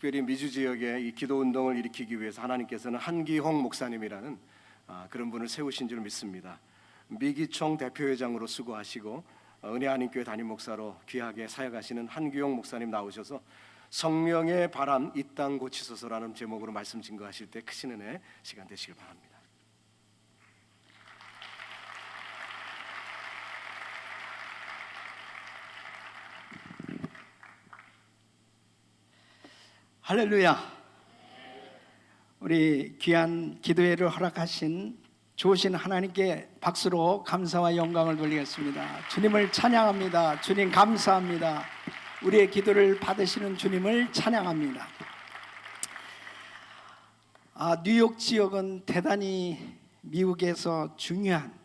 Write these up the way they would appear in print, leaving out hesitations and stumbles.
특별히 미주 지역에 이 기도 운동을 일으키기 위해서 하나님께서는 한기홍 목사님이라는 그런 분을 세우신 줄 믿습니다. 미기총 대표회장으로 수고하시고 은혜 한인교회 담임 목사로 귀하게 사역하시는 한기홍 목사님 나오셔서 성령의 바람 이 땅 고치소서라는 제목으로 말씀 증거하실 때 크신 은혜 시간 되시길 바랍니다. 할렐루야. 우리 귀한 기도회를 허락하신 좋으신 하나님께 박수로 감사와 영광을 돌리겠습니다. 주님을 찬양합니다. 주님 감사합니다. 우리의 기도를 받으시는 주님을 찬양합니다. 뉴욕 지역은 대단히 미국에서 중요한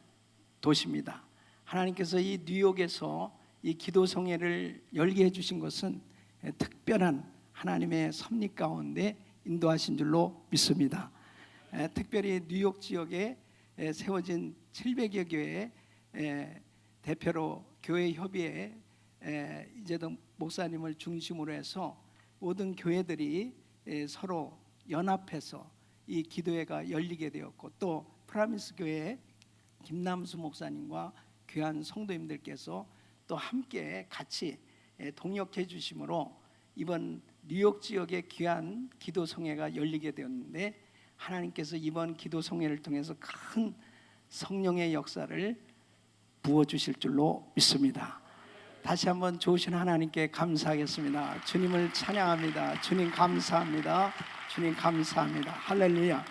도시입니다. 하나님께서 이 뉴욕에서 이 기도성회를 열게 해주신 것은 특별한 하나님의 섭리 가운데 인도하신 줄로 믿습니다. 특별히 뉴욕 지역에 세워진 700여 교회 대표로 교회 협의회 이재동 목사님을 중심으로 해서 모든 교회들이 서로 연합해서 이 기도회가 열리게 되었고, 또 프라미스 교회 김남수 목사님과 귀한 성도님들께서 또 함께 같이 동역해 주심으로 이번 뉴욕 지역의 귀한 기도성회가 열리게 되었는데, 하나님께서 이번 기도성회를 통해서 큰 성령의 역사를 부어주실 줄로 믿습니다. 다시 한번 좋으신 하나님께 감사하겠습니다. 주님을 찬양합니다. 주님 감사합니다. 주님 감사합니다. 할렐루야.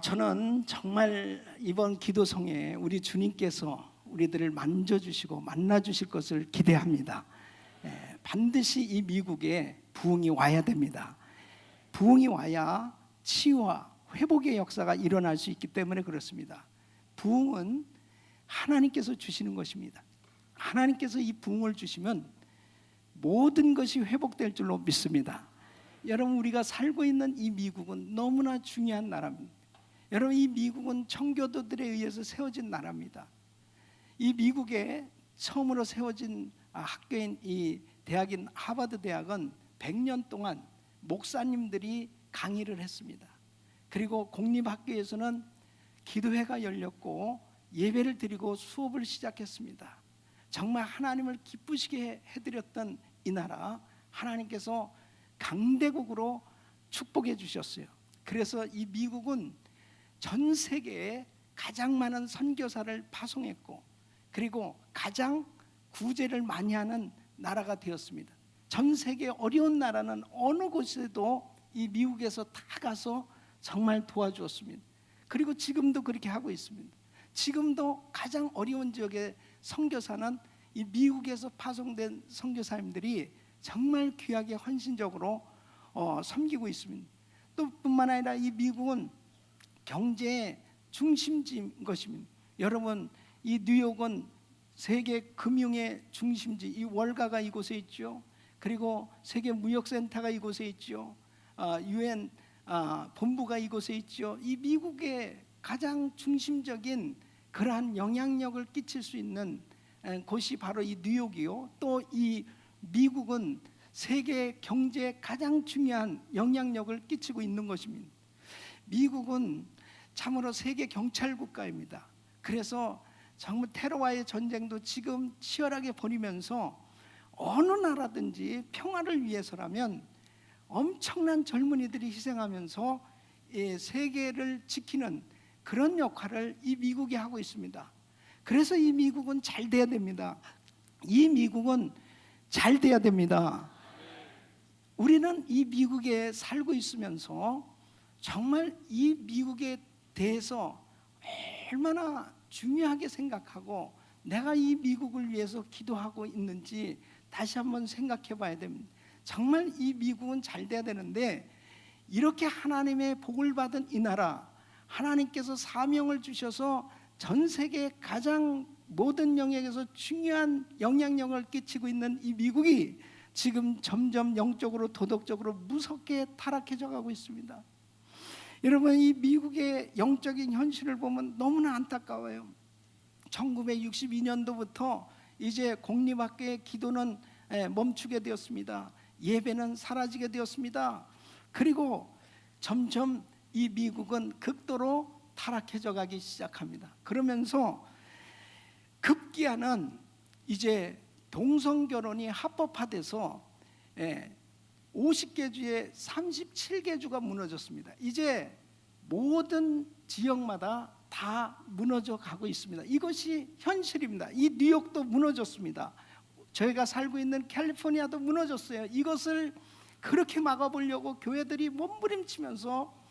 저는 정말 이번 기도성회에 우리 주님께서 우리들을 만져주시고 만나주실 것을 기대합니다. 반드시 이 미국에 부흥이 와야 됩니다. 부흥이 와야 치유와 회복의 역사가 일어날 수 있기 때문에 그렇습니다. 부흥은 하나님께서 주시는 것입니다. 하나님께서 이 부흥을 주시면 모든 것이 회복될 줄로 믿습니다. 여러분, 우리가 살고 있는 이 미국은 너무나 중요한 나라입니다. 여러분, 이 미국은 청교도들에 의해서 세워진 나라입니다. 이 미국에 처음으로 세워진 학교인 이 대학인 하버드 대학은 100년 동안 목사님들이 강의를 했습니다. 그리고 공립학교에서는 기도회가 열렸고 예배를 드리고 수업을 시작했습니다. 정말 하나님을 기쁘시게 해드렸던 이 나라, 하나님께서 강대국으로 축복해 주셨어요. 그래서 이 미국은 전 세계에 가장 많은 선교사를 파송했고, 그리고 가장 구제를 많이 하는 나라가 되었습니다. 전 세계 어려운 나라는 어느 곳에도 이 미국에서 다 가서 정말 도와주었습니다. 그리고 지금도 그렇게 하고 있습니다. 지금도 가장 어려운 지역의 선교사는 이 미국에서 파송된 선교사님들이 정말 귀하게 헌신적으로 섬기고 있습니다. 또 뿐만 아니라 이 미국은 경제의 중심지인 것입니다. 여러분, 이 뉴욕은 세계 금융의 중심지, 이 월가가 이곳에 있죠. 그리고 세계 무역센터가 이곳에 있죠. UN 본부가 이곳에 있죠. 이 미국의 가장 중심적인 그러한 영향력을 끼칠 수 있는 곳이 바로 이 뉴욕이요. 또 이 미국은 세계 경제에 가장 중요한 영향력을 끼치고 있는 것입니다. 미국은 참으로 세계 경찰 국가입니다. 그래서 정말 테러와의 전쟁도 지금 치열하게 벌이면서 어느 나라든지 평화를 위해서라면 엄청난 젊은이들이 희생하면서 세계를 지키는 그런 역할을 이 미국이 하고 있습니다. 그래서 이 미국은 잘 돼야 됩니다. 이 미국은 잘 돼야 됩니다. 우리는 이 미국에 살고 있으면서 정말 이 미국에 대해서 얼마나 중요하게 생각하고 내가 이 미국을 위해서 기도하고 있는지 다시 한번 생각해 봐야 됩니다. 정말 이 미국은 잘 돼야 되는데, 이렇게 하나님의 복을 받은 이 나라, 하나님께서 사명을 주셔서 전 세계 가장 모든 영역에서 중요한 영향력을 끼치고 있는 이 미국이 지금 점점 영적으로 도덕적으로 무섭게 타락해져 가고 있습니다. 여러분, 이 미국의 영적인 현실을 보면 너무나 안타까워요. 1962년도부터 이제 공립학교의 기도는 멈추게 되었습니다. 예배는 사라지게 되었습니다. 그리고 점점 이 미국은 극도로 타락해져 가기 시작합니다. 그러면서 급기야는 이제 동성결혼이 합법화돼서 50개 주에 37개 주가 무너졌습니다. 이제 모든 지역마다 다 무너져 가고 있습니다. 이것이 현실입니다. 이 뉴욕도 무너졌습니다. 저희가 살고 있는 캘리포니아도 무너졌어요. 이것을 그렇게 막아보려고 교회들이 몸부림치면서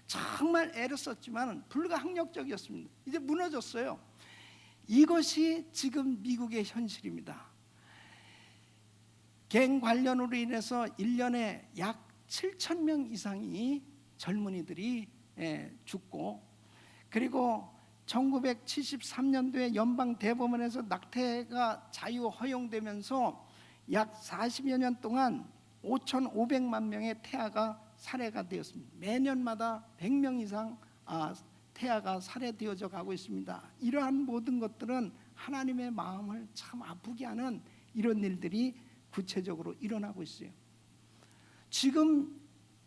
정말 애를 썼지만 불가항력적이었습니다. 이제 무너졌어요. 이것이 지금 미국의 현실입니다. 갱 관련으로 인해서 1년에 약 7,000명 이상이 젊은이들이 죽고, 그리고 1973년도에 연방 대법원에서 낙태가 자유 허용되면서 약 40여 년 동안 5,500만 명의 태아가 살해가 되었습니다. 매년마다 100명 이상 태아가 살해되어져 가고 있습니다. 이러한 모든 것들은 하나님의 마음을 참 아프게 하는 이런 일들이 구체적으로 일어나고 있어요. 지금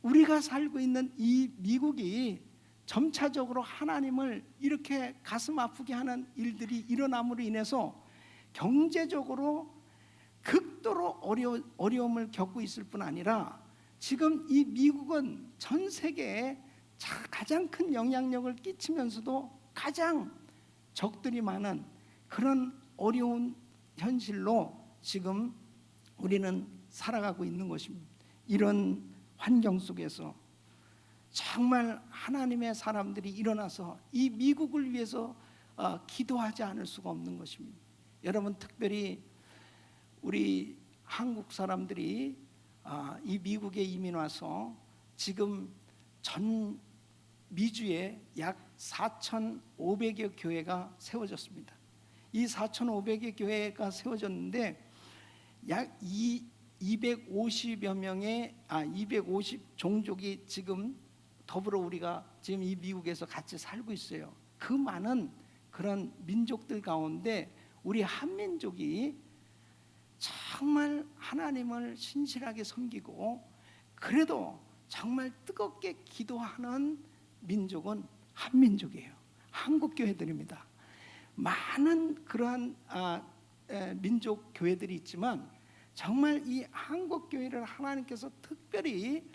우리가 살고 있는 이 미국이 점차적으로 하나님을 이렇게 가슴 아프게 하는 일들이 일어남으로 인해서 경제적으로 극도로 어려움을 겪고 있을 뿐 아니라 지금 이 미국은 전 세계에 가장 큰 영향력을 끼치면서도 가장 적들이 많은 그런 어려운 현실로 지금 우리는 살아가고 있는 것입니다. 이런 환경 속에서 정말 하나님의 사람들이 일어나서 이 미국을 위해서 기도하지 않을 수가 없는 것입니다. 여러분, 특별히 우리 한국 사람들이 이 미국에 이민 와서 지금 전 미주에 약 4,500여 교회가 세워졌습니다. 이 4,500여 교회가 세워졌는데 약 250여 명의 250 종족이 지금 더불어 우리가 지금 이 미국에서 같이 살고 있어요. 그 많은 그런 민족들 가운데 우리 한민족이 정말 하나님을 신실하게 섬기고 그래도 정말 뜨겁게 기도하는 민족은 한민족이에요. 한국 교회들입니다. 많은 그러한 민족 교회들이 있지만 정말 이 한국 교회를 하나님께서 특별히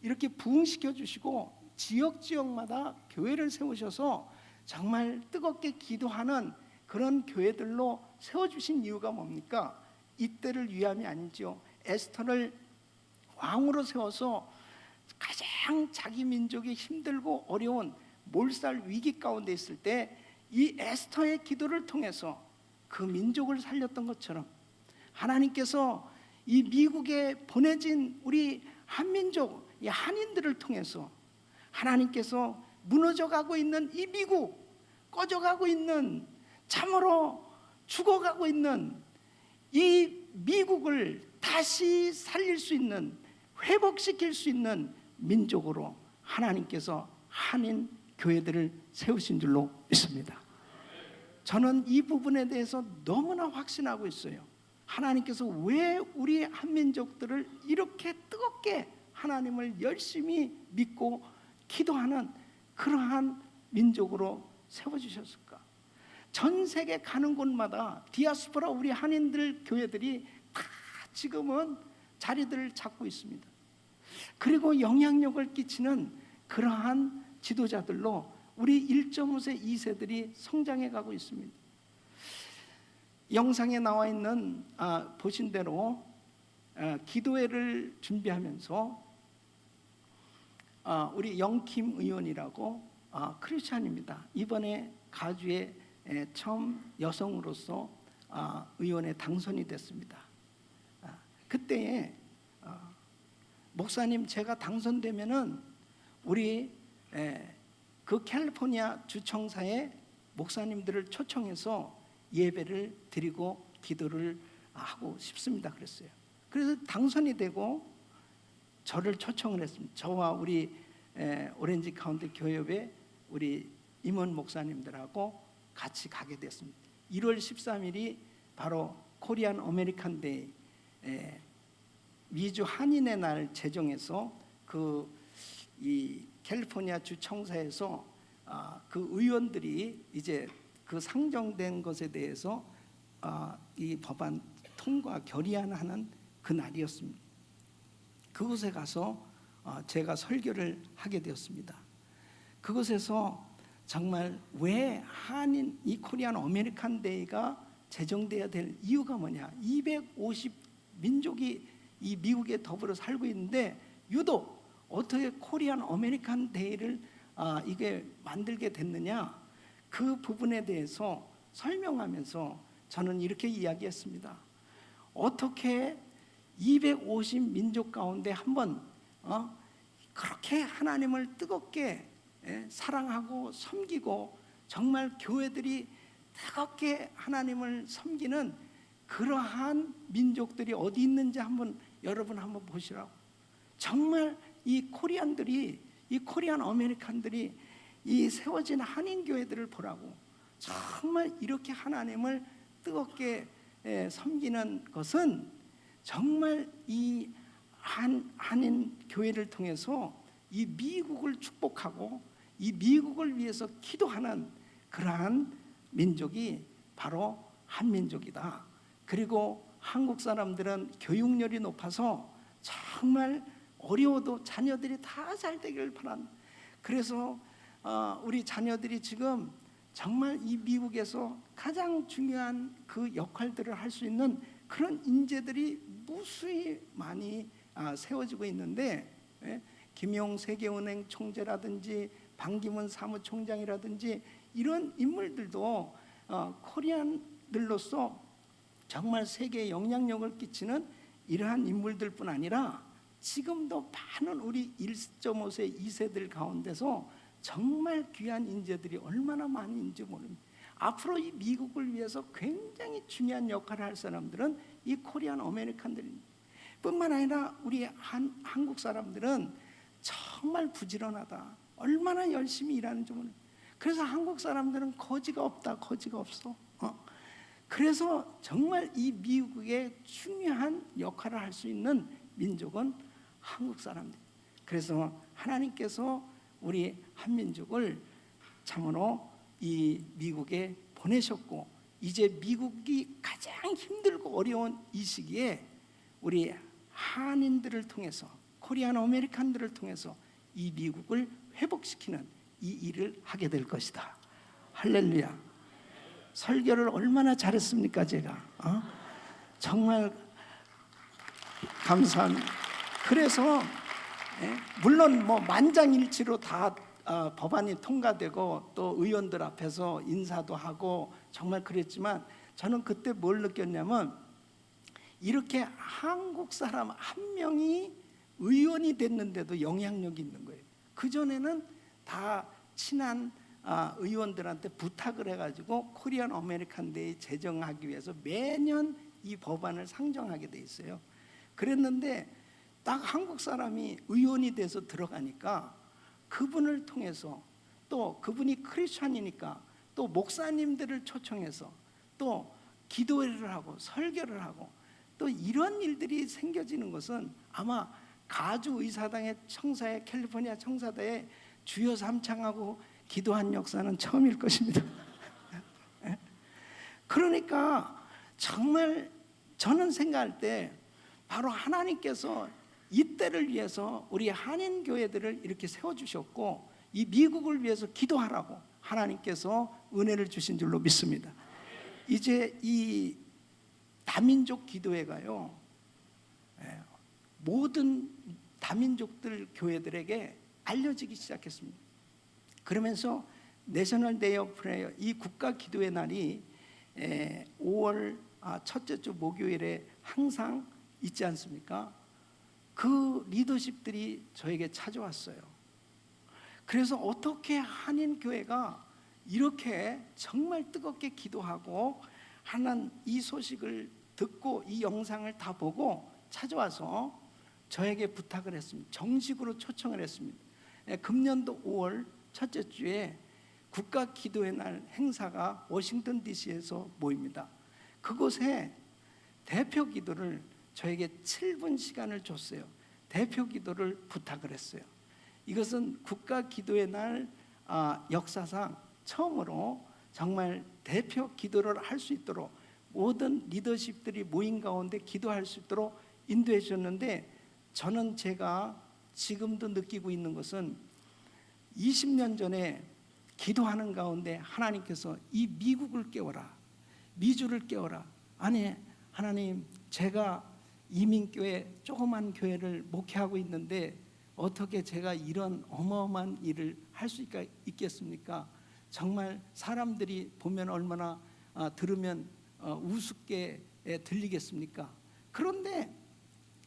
이렇게 부흥시켜 주시고 지역마다 교회를 세우셔서 정말 뜨겁게 기도하는 그런 교회들로 세워주신 이유가 뭡니까? 이때를 위함이 아니죠. 에스더를 왕으로 세워서 가장 자기 민족이 힘들고 어려운 몰살 위기 가운데 있을 때 이 에스더의 기도를 통해서 그 민족을 살렸던 것처럼 하나님께서 이 미국에 보내진 우리 한민족, 이 한인들을 통해서 하나님께서 무너져가고 있는 이 미국, 꺼져가고 있는, 참으로 죽어가고 있는 이 미국을 다시 살릴 수 있는, 회복시킬 수 있는 민족으로 하나님께서 한인 교회들을 세우신 줄로 믿습니다. 저는 이 부분에 대해서 너무나 확신하고 있어요. 하나님께서 왜 우리 한민족들을 이렇게 뜨겁게 하나님을 열심히 믿고 기도하는 그러한 민족으로 세워주셨을까? 전 세계 가는 곳마다 디아스포라 우리 한인들 교회들이 다 지금은 자리들을 잡고 있습니다. 그리고 영향력을 끼치는 그러한 지도자들로 우리 1.5세, 2세들이 성장해 가고 있습니다. 영상에 나와 있는 보신 대로 기도회를 준비하면서 우리 영킴 의원이라고 크리스찬입니다. 이번에 가주에 처음 여성으로서 의원에 당선이 됐습니다. 그때에 목사님, 제가 당선되면은 우리 그 캘리포니아 주청사의 목사님들을 초청해서 예배를 드리고 기도를 하고 싶습니다. 그랬어요. 그래서 당선이 되고 저를 초청을 했습니다. 저와 우리 오렌지 카운티 교협의 우리 임원 목사님들하고 같이 가게 됐습니다. 1월 13일이 바로 코리안 아메리칸 데이 미주 한인의 날 제정해서 이 캘리포니아 주 청사에서 그 의원들이 이제 그 상정된 것에 대해서 이 법안 통과 결의안하는 그 날이었습니다. 그곳에 가서 제가 설교를 하게 되었습니다. 그곳에서 정말 왜 한인 이 코리안 아메리칸 데이가 제정돼야 될 이유가 뭐냐? 250 민족이 이 미국에 더불어 살고 있는데 유독 어떻게 코리안 아메리칸 데이를 이게 만들게 됐느냐? 그 부분에 대해서 설명하면서 저는 이렇게 이야기했습니다. 어떻게 250 민족 가운데 한번 그렇게 하나님을 뜨겁게 사랑하고 섬기고 정말 교회들이 뜨겁게 하나님을 섬기는 그러한 민족들이 어디 있는지 여러분 한번 보시라고. 정말 이 코리안들이, 이 코리안 아메리칸들이 이 세워진 한인 교회들을 보라고. 정말 이렇게 하나님을 뜨겁게 섬기는 것은 정말 이 한인 교회를 통해서 이 미국을 축복하고 이 미국을 위해서 기도하는 그러한 민족이 바로 한민족이다. 그리고 한국 사람들은 교육열이 높아서 정말 어려워도 자녀들이 다 잘 되기를 바란다. 그래서 우리 자녀들이 지금 정말 이 미국에서 가장 중요한 그 역할들을 할 수 있는 그런 인재들이 무수히 많이 세워지고 있는데, 김용 세계은행 총재라든지 반기문 사무총장이라든지 이런 인물들도 코리안들로서 정말 세계에 영향력을 끼치는 이러한 인물들뿐 아니라 지금도 많은 우리 1.5세, 2세들 가운데서 정말 귀한 인재들이 얼마나 많은지 모릅니다. 앞으로 이 미국을 위해서 굉장히 중요한 역할을 할 사람들은 이 코리안 아메리칸들입니다. 뿐만 아니라 우리 한국 사람들은 정말 부지런하다. 얼마나 열심히 일하는지 모릅니다. 그래서 한국 사람들은 거지가 없다, 거지가 없어. 그래서 정말 이 미국의 중요한 역할을 할 수 있는 민족은 한국 사람들. 그래서 하나님께서 우리 한민족을 참으로 이 미국에 보내셨고, 이제 미국이 가장 힘들고 어려운 이 시기에 우리 한인들을 통해서, 코리안 아메리칸들을 통해서 이 미국을 회복시키는 이 일을 하게 될 것이다. 할렐루야. 설교를 얼마나 잘했습니까 제가? 정말 감사합니다. 그래서 물론 뭐 만장일치로 다 법안이 통과되고 또 의원들 앞에서 인사도 하고 정말 그랬지만, 저는 그때 뭘 느꼈냐면, 이렇게 한국 사람 한 명이 의원이 됐는데도 영향력이 있는 거예요. 그전에는 다 친한 의원들한테 부탁을 해가지고 코리안 아메리칸 데이 제정하기 위해서 매년 이 법안을 상정하게 돼 있어요. 그랬는데 딱 한국 사람이 의원이 돼서 들어가니까 그분을 통해서, 또 그분이 크리스찬이니까 또 목사님들을 초청해서 또 기도회를 하고 설교를 하고 또 이런 일들이 생겨지는 것은 아마 가주 의사당의 청사에, 캘리포니아 청사대에 주여 삼창하고 기도한 역사는 처음일 것입니다. 그러니까 정말 저는 생각할 때 바로 하나님께서 이때를 위해서 우리 한인 교회들을 이렇게 세워주셨고, 이 미국을 위해서 기도하라고 하나님께서 은혜를 주신 줄로 믿습니다. 이제 이 다민족 기도회가요, 모든 다민족들 교회들에게 알려지기 시작했습니다. 그러면서 내셔널 데이 오브 프레이어, 이 국가 기도회 날이 5월 첫째 주 목요일에 항상 있지 않습니까? 그 리더십들이 저에게 찾아왔어요. 그래서 어떻게 한인 교회가 이렇게 정말 뜨겁게 기도하고 하는 이 소식을 듣고 이 영상을 다 보고 찾아와서 저에게 부탁을 했습니다. 정식으로 초청을 했습니다. 금년도 5월 첫째 주에 국가 기도회 날 행사가 워싱턴 DC에서 모입니다. 그곳에 대표 기도를 저에게 7분 시간을 줬어요. 대표 기도를 부탁을 했어요. 이것은 국가 기도의 날 역사상 처음으로 정말 대표 기도를 할 수 있도록 모든 리더십들이 모인 가운데 기도할 수 있도록 인도해 주셨는데, 저는 제가 지금도 느끼고 있는 것은 20년 전에 기도하는 가운데 하나님께서 이 미국을 깨워라, 미주를 깨워라. 아니 하나님, 제가 이민교회 조그만 교회를 목회하고 있는데 어떻게 제가 이런 어마어마한 일을 할 수 있겠습니까? 정말 사람들이 보면 얼마나 들으면 우습게 들리겠습니까? 그런데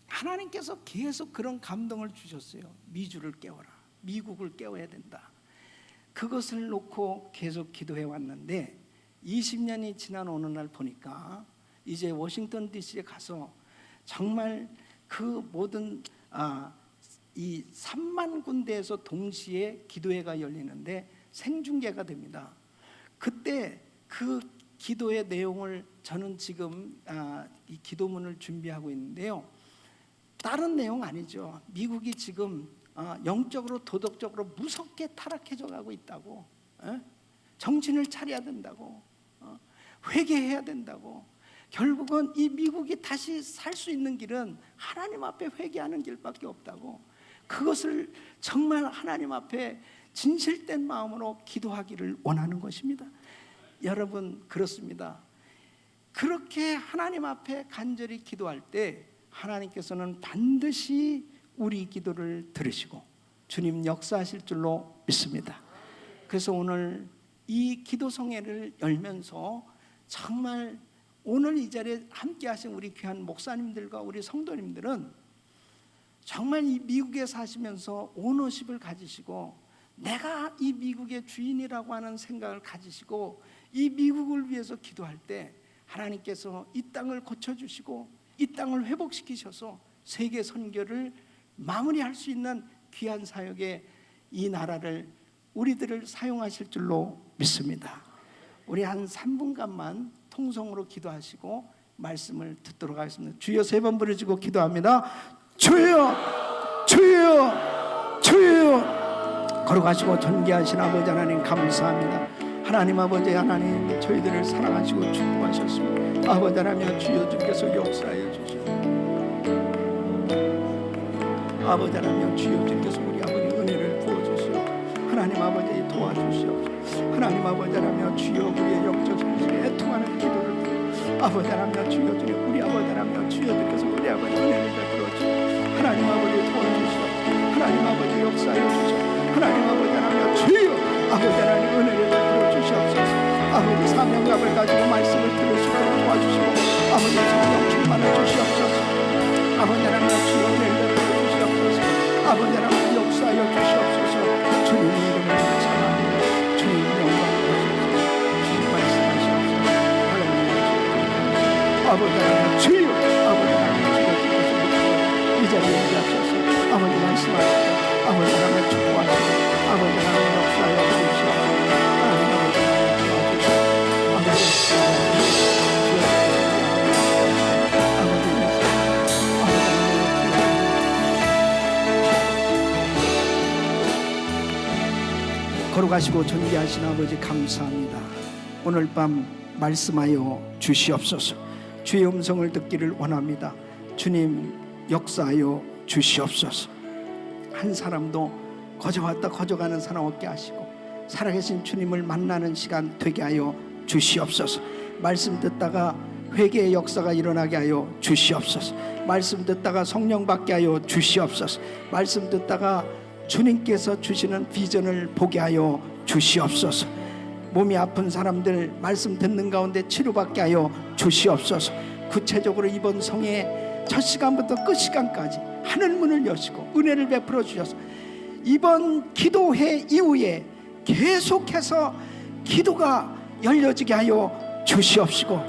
하나님께서 계속 그런 감동을 주셨어요. 미주를 깨워라, 미국을 깨워야 된다. 그것을 놓고 계속 기도해 왔는데 20년이 지난 어느 날 보니까 이제 워싱턴 DC에 가서 정말 그 모든 이 3만 군데에서 동시에 기도회가 열리는데 생중계가 됩니다. 그때 그 기도의 내용을 저는 지금 이 기도문을 준비하고 있는데요. 다른 내용 아니죠. 미국이 지금 영적으로 도덕적으로 무섭게 타락해져 가고 있다고, 정신을 차려야 된다고, 회개해야 된다고. 결국은 이 미국이 다시 살 수 있는 길은 하나님 앞에 회개하는 길밖에 없다고. 그것을 정말 하나님 앞에 진실된 마음으로 기도하기를 원하는 것입니다. 여러분, 그렇습니다. 그렇게 하나님 앞에 간절히 기도할 때 하나님께서는 반드시 우리 기도를 들으시고 주님 역사하실 줄로 믿습니다. 그래서 오늘 이 기도성회를 열면서 정말 오늘 이 자리에 함께 하신 우리 귀한 목사님들과 우리 성도님들은 정말 이 미국에 사시면서 오너십을 가지시고 내가 이 미국의 주인이라고 하는 생각을 가지시고 이 미국을 위해서 기도할 때 하나님께서 이 땅을 고쳐주시고 이 땅을 회복시키셔서 세계 선교를 마무리할 수 있는 귀한 사역에 이 나라를 우리들을 사용하실 줄로 믿습니다. 우리 한 3분간만 통성으로 기도하시고 말씀을 듣도록 하겠습니다. 주여 3번 부르짖고 기도합니다. 주여, 주여, 주여. 걸어가시고 존귀하신 아버지 하나님 감사합니다. 하나님 아버지 하나님, 저희들을 사랑하시고 축복하셨습니다. 아버지 하나님, 주여 주께서 역사하여 주시옵소서. 아버지 하나님, 주여 주께서 우리 아버지 은혜를 부어주시옵소서. 하나님 아버지 도와주시옵소서. 하나님 아버지 하나님, 주여 우리의 영적 정신에 애통하는 기도를 부어 아버지 하나님, 주여 주여 우리 아버지 하나님, 주여 주께서 우리 아버지 은혜를 베풀어 주시옵소서. 하나님 아버지 도와주시옵소서. 하나님 아버지 역사하여 주시옵소서. 하나님 아버지 하나님, 주여 아버지 하나님 은혜를 베풀어 주시옵소서. 아버지 사명감을 가지고 말씀을 들으시도록 도와주시고 아버지 성령 충만을 주시옵소서. 아버지 하나님, 주여 은혜를 베풀어 주시옵소서. 아버지 하나님 역사하여 주시옵소서. 주님의 이름을 찬양합니다. 주님 영광 주시옵소서. 주님 말씀하시옵소서. 할렐루야. 아버지 하나님, 주여 아버지 하나님, 주여 이 자리에 앉으셔서 아버지 말씀하시고 아버지 하나님 축복하시고 아버지 하나님 역사하여 주시옵소서. 하나님 아버지 걸어가시고 존귀하신 아버지 감사합니다. 오늘 밤 말씀하여 주시옵소서. 주의 음성을 듣기를 원합니다. 주님 역사하여 주시옵소서. 한 사람도 거저왔다 거저가는 사람 없게 하시고 살아계신 주님을 만나는 시간 되게 하여 주시옵소서. 말씀 듣다가 회개의 역사가 일어나게 하여 주시옵소서. 말씀 듣다가 성령 받게 하여 주시옵소서. 말씀 듣다가 주님께서 주시는 비전을 보게 하여 주시옵소서. 몸이 아픈 사람들 말씀 듣는 가운데 치료받게 하여 주시옵소서. 구체적으로 이번 성회 첫 시간부터 끝 시간까지 하늘문을 여시고 은혜를 베풀어 주셔서 이번 기도회 이후에 계속해서 기도가 열려지게 하여 주시옵시고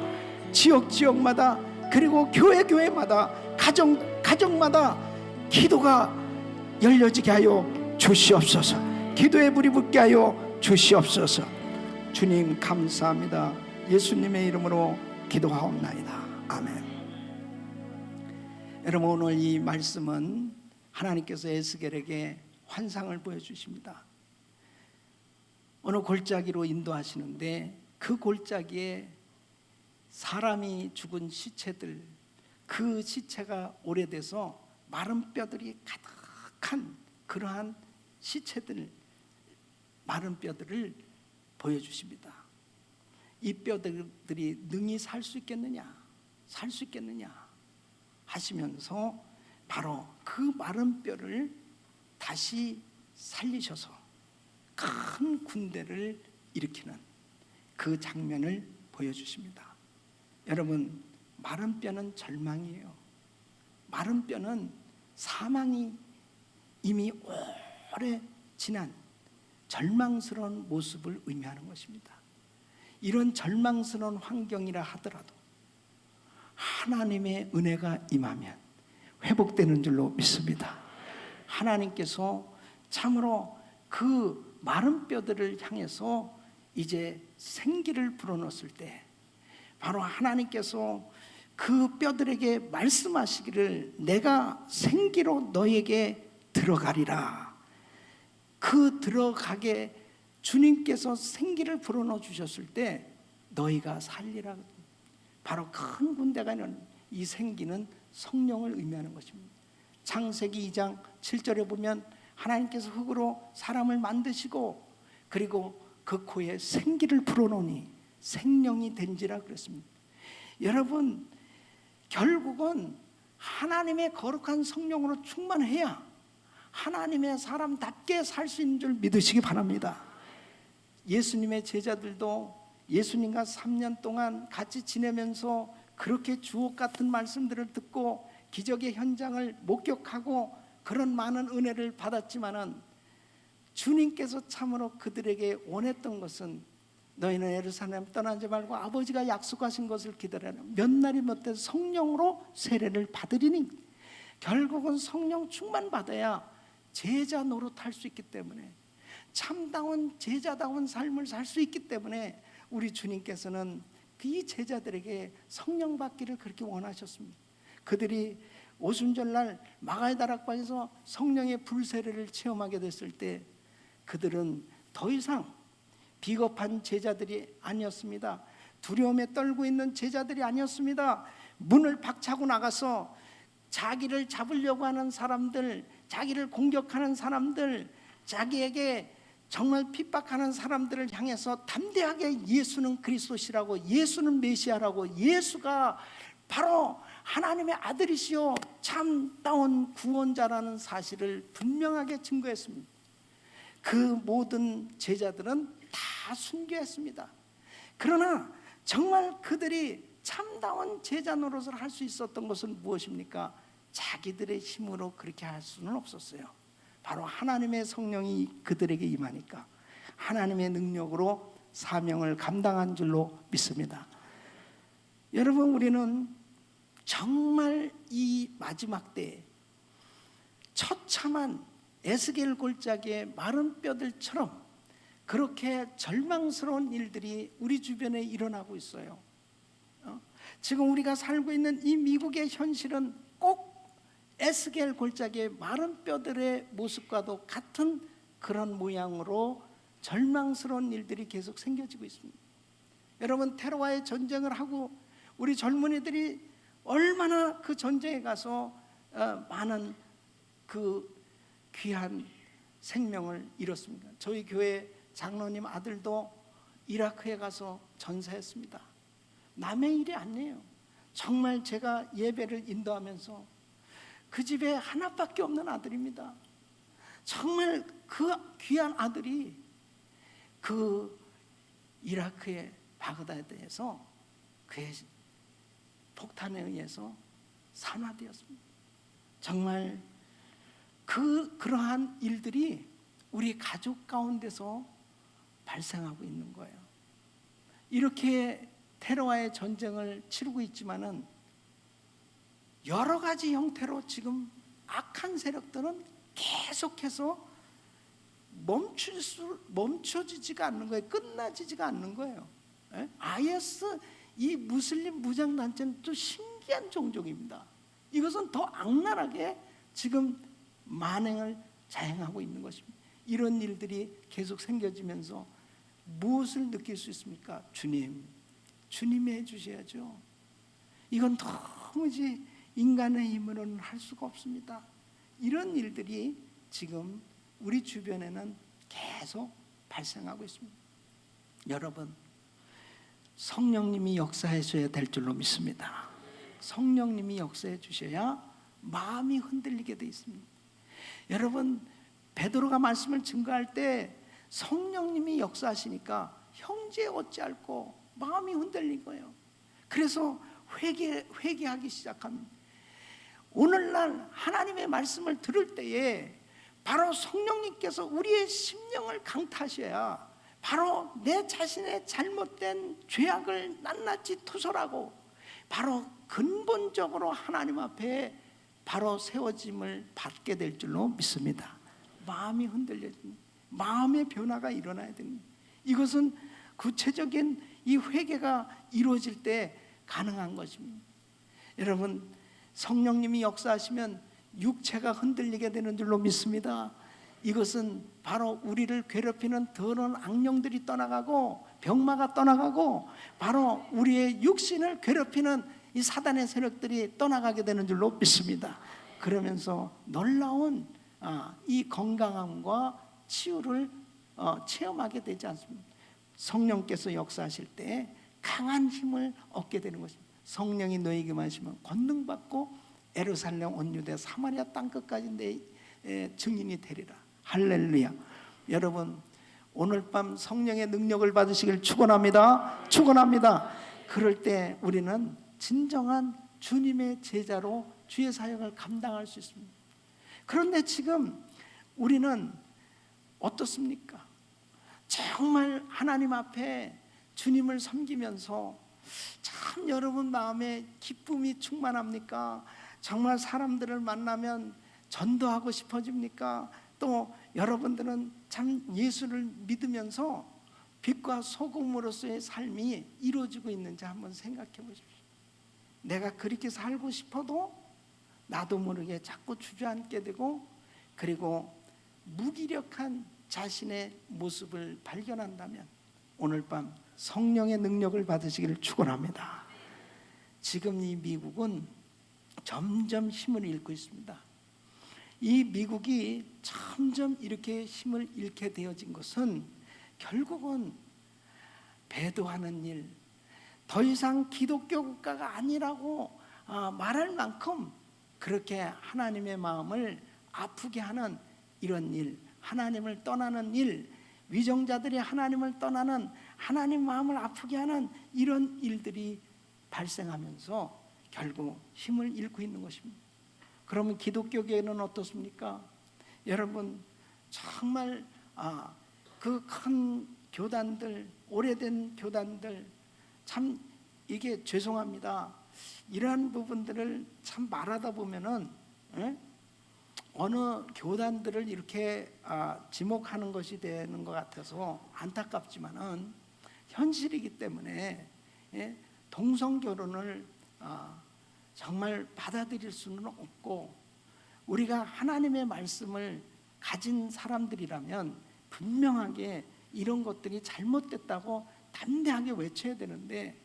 지역마다 그리고 교회마다 가정마다 기도가 열려지게 하여 주시옵소서. 기도의 불이 붙게 하여 주시옵소서. 주님 감사합니다. 예수님의 이름으로 기도하옵나이다. 아멘. 여러분, 오늘 이 말씀은 하나님께서 에스겔에게 환상을 보여주십니다. 어느 골짜기로 인도하시는데 그 골짜기에 사람이 죽은 시체들, 그 시체가 오래돼서 마른 뼈들이 가득한 그러한 시체들, 마른 뼈들을 보여주십니다. 이 뼈들이 능히 살 수 있겠느냐, 살 수 있겠느냐 하시면서 바로 그 마른 뼈를 다시 살리셔서 큰 군대를 일으키는 그 장면을 보여주십니다. 여러분, 마른 뼈는 절망이에요. 마른 뼈는 사망이 이미 오래 지난 절망스러운 모습을 의미하는 것입니다. 이런 절망스러운 환경이라 하더라도 하나님의 은혜가 임하면 회복되는 줄로 믿습니다. 하나님께서 참으로 그 마른 뼈들을 향해서 이제 생기를 불어넣었을 때 바로 하나님께서 그 뼈들에게 말씀하시기를 내가 생기로 너에게 들어가리라. 그 들어가게 주님께서 생기를 불어넣어 주셨을 때 너희가 살리라. 바로 큰 군대가 있는 이 생기는 성령을 의미하는 것입니다. 창세기 2장 7절에 보면 하나님께서 흙으로 사람을 만드시고 그리고 그 코에 생기를 불어넣으니 생명이 된지라 그랬습니다. 여러분, 결국은 하나님의 거룩한 성령으로 충만해야 하나님의 사람답게 살 수 있는 줄 믿으시기 바랍니다. 예수님의 제자들도 예수님과 3년 동안 같이 지내면서 그렇게 주옥 같은 말씀들을 듣고 기적의 현장을 목격하고 그런 많은 은혜를 받았지만은 주님께서 참으로 그들에게 원했던 것은 너희는 예루살렘 떠나지 말고 아버지가 약속하신 것을 기다려라. 몇 날이 못해 성령으로 세례를 받으리니 결국은 성령 충만 받아야 제자 노릇할 수 있기 때문에 참다운 제자다운 삶을 살 수 있기 때문에 우리 주님께서는 이 제자들에게 성령 받기를 그렇게 원하셨습니다. 그들이 오순절날 마가의 다락방에서 성령의 불세례를 체험하게 됐을 때 그들은 더 이상 비겁한 제자들이 아니었습니다. 두려움에 떨고 있는 제자들이 아니었습니다. 문을 박차고 나가서 자기를 잡으려고 하는 사람들, 자기를 공격하는 사람들, 자기에게 정말 핍박하는 사람들을 향해서 담대하게 예수는 그리스도시라고, 예수는 메시아라고, 예수가 바로 하나님의 아들이시요 참다운 구원자라는 사실을 분명하게 증거했습니다. 그 모든 제자들은 다 순교했습니다. 그러나 정말 그들이 참다운 제자 노릇을 할 수 있었던 것은 무엇입니까? 자기들의 힘으로 그렇게 할 수는 없었어요. 바로 하나님의 성령이 그들에게 임하니까 하나님의 능력으로 사명을 감당한 줄로 믿습니다. 여러분, 우리는 정말 이 마지막 때에 처참한 에스겔 골짜기의 마른 뼈들처럼 그렇게 절망스러운 일들이 우리 주변에 일어나고 있어요. 지금 우리가 살고 있는 이 미국의 현실은 꼭 에스겔 골짜기의 마른 뼈들의 모습과도 같은 그런 모양으로 절망스러운 일들이 계속 생겨지고 있습니다. 여러분, 테러와의 전쟁을 하고 우리 젊은이들이 얼마나 그 전쟁에 가서 많은 그 귀한 생명을 잃었습니다. 저희 교회 장로님 아들도 이라크에 가서 전사했습니다. 남의 일이 아니에요. 정말 제가 예배를 인도하면서 그 집에 하나밖에 없는 아들입니다. 정말 그 귀한 아들이 그 이라크의 바그다드에서 그의 폭탄에 의해서 산화되었습니다. 정말 그러한 일들이 우리 가족 가운데서 발생하고 있는 거예요. 이렇게 테러와의 전쟁을 치르고 있지만은 여러 가지 형태로 지금 악한 세력들은 계속해서 멈춰지지가 않는 거예요. 끝나지지가 않는 거예요. IS, 이 무슬림 무장단체는 또 신기한 종족입니다. 이것은 더 악랄하게 지금 만행을 자행하고 있는 것입니다. 이런 일들이 계속 생겨지면서 무엇을 느낄 수 있습니까? 주님이 해주셔야죠. 이건 도무지 인간의 힘으로는 할 수가 없습니다. 이런 일들이 지금 우리 주변에는 계속 발생하고 있습니다. 여러분, 성령님이 역사하셔야 될 줄로 믿습니다. 성령님이 역사해 주셔야 마음이 흔들리게 돼 있습니다. 여러분, 베드로가 말씀을 증거할 때 성령님이 역사하시니까 형제 어찌할꼬 마음이 흔들린 거예요. 그래서 회개하기 시작합니다. 오늘날 하나님의 말씀을 들을 때에 바로 성령님께서 우리의 심령을 강타하셔야 바로 내 자신의 잘못된 죄악을 낱낱이 투설하고 바로 근본적으로 하나님 앞에 바로 세워짐을 받게 될 줄로 믿습니다. 마음이 흔들려집니다. 마음의 변화가 일어나야 됩니다. 이것은 구체적인 이 회개가 이루어질 때 가능한 것입니다. 여러분, 성령님이 역사하시면 육체가 흔들리게 되는 줄로 믿습니다. 이것은 바로 우리를 괴롭히는 더러운 악령들이 떠나가고 병마가 떠나가고 바로 우리의 육신을 괴롭히는 이 사단의 세력들이 떠나가게 되는 줄로 믿습니다. 그러면서 놀라운 이 건강함과 치유를 체험하게 되지 않습니까? 성령께서 역사하실 때 강한 힘을 얻게 되는 것입니다. 성령이 너희에게만 하시면 권능받고 예루살렘 온 유대 사마리아 땅끝까지 내 증인이 되리라. 할렐루야. 여러분, 오늘 밤 성령의 능력을 받으시길 축원합니다. 축원합니다. 그럴 때 우리는 진정한 주님의 제자로 주의 사역을 감당할 수 있습니다. 그런데 지금 우리는 어떻습니까? 정말 하나님 앞에 주님을 섬기면서 참 여러분 마음에 기쁨이 충만합니까? 정말 사람들을 만나면 전도하고 싶어집니까? 또 여러분들은 참 예수를 믿으면서 빛과 소금으로서의 삶이 이루어지고 있는지 한번 생각해 보십시오. 내가 그렇게 살고 싶어도 나도 모르게 자꾸 주저앉게 되고, 그리고 무기력한 자신의 모습을 발견한다면 오늘 밤 성령의 능력을 받으시기를 축원합니다. 지금 이 미국은 점점 힘을 잃고 있습니다. 이 미국이 점점 이렇게 힘을 잃게 되어진 것은 결국은 배도하는 일, 더 이상 기독교 국가가 아니라고 말할 만큼 그렇게 하나님의 마음을 아프게 하는 이런 일, 하나님을 떠나는 일, 위정자들이 하나님을 떠나는, 하나님 마음을 아프게 하는 이런 일들이 발생하면서 결국 힘을 잃고 있는 것입니다. 그러면 기독교계는 어떻습니까? 여러분, 정말 그 큰 교단들, 오래된 교단들, 참 이게 죄송합니다. 이러한 부분들을 참 말하다 보면은 어느 교단들을 이렇게 지목하는 것이 되는 것 같아서 안타깝지만은 현실이기 때문에 동성 결혼을 정말 받아들일 수는 없고, 우리가 하나님의 말씀을 가진 사람들이라면 분명하게 이런 것들이 잘못됐다고 담대하게 외쳐야 되는데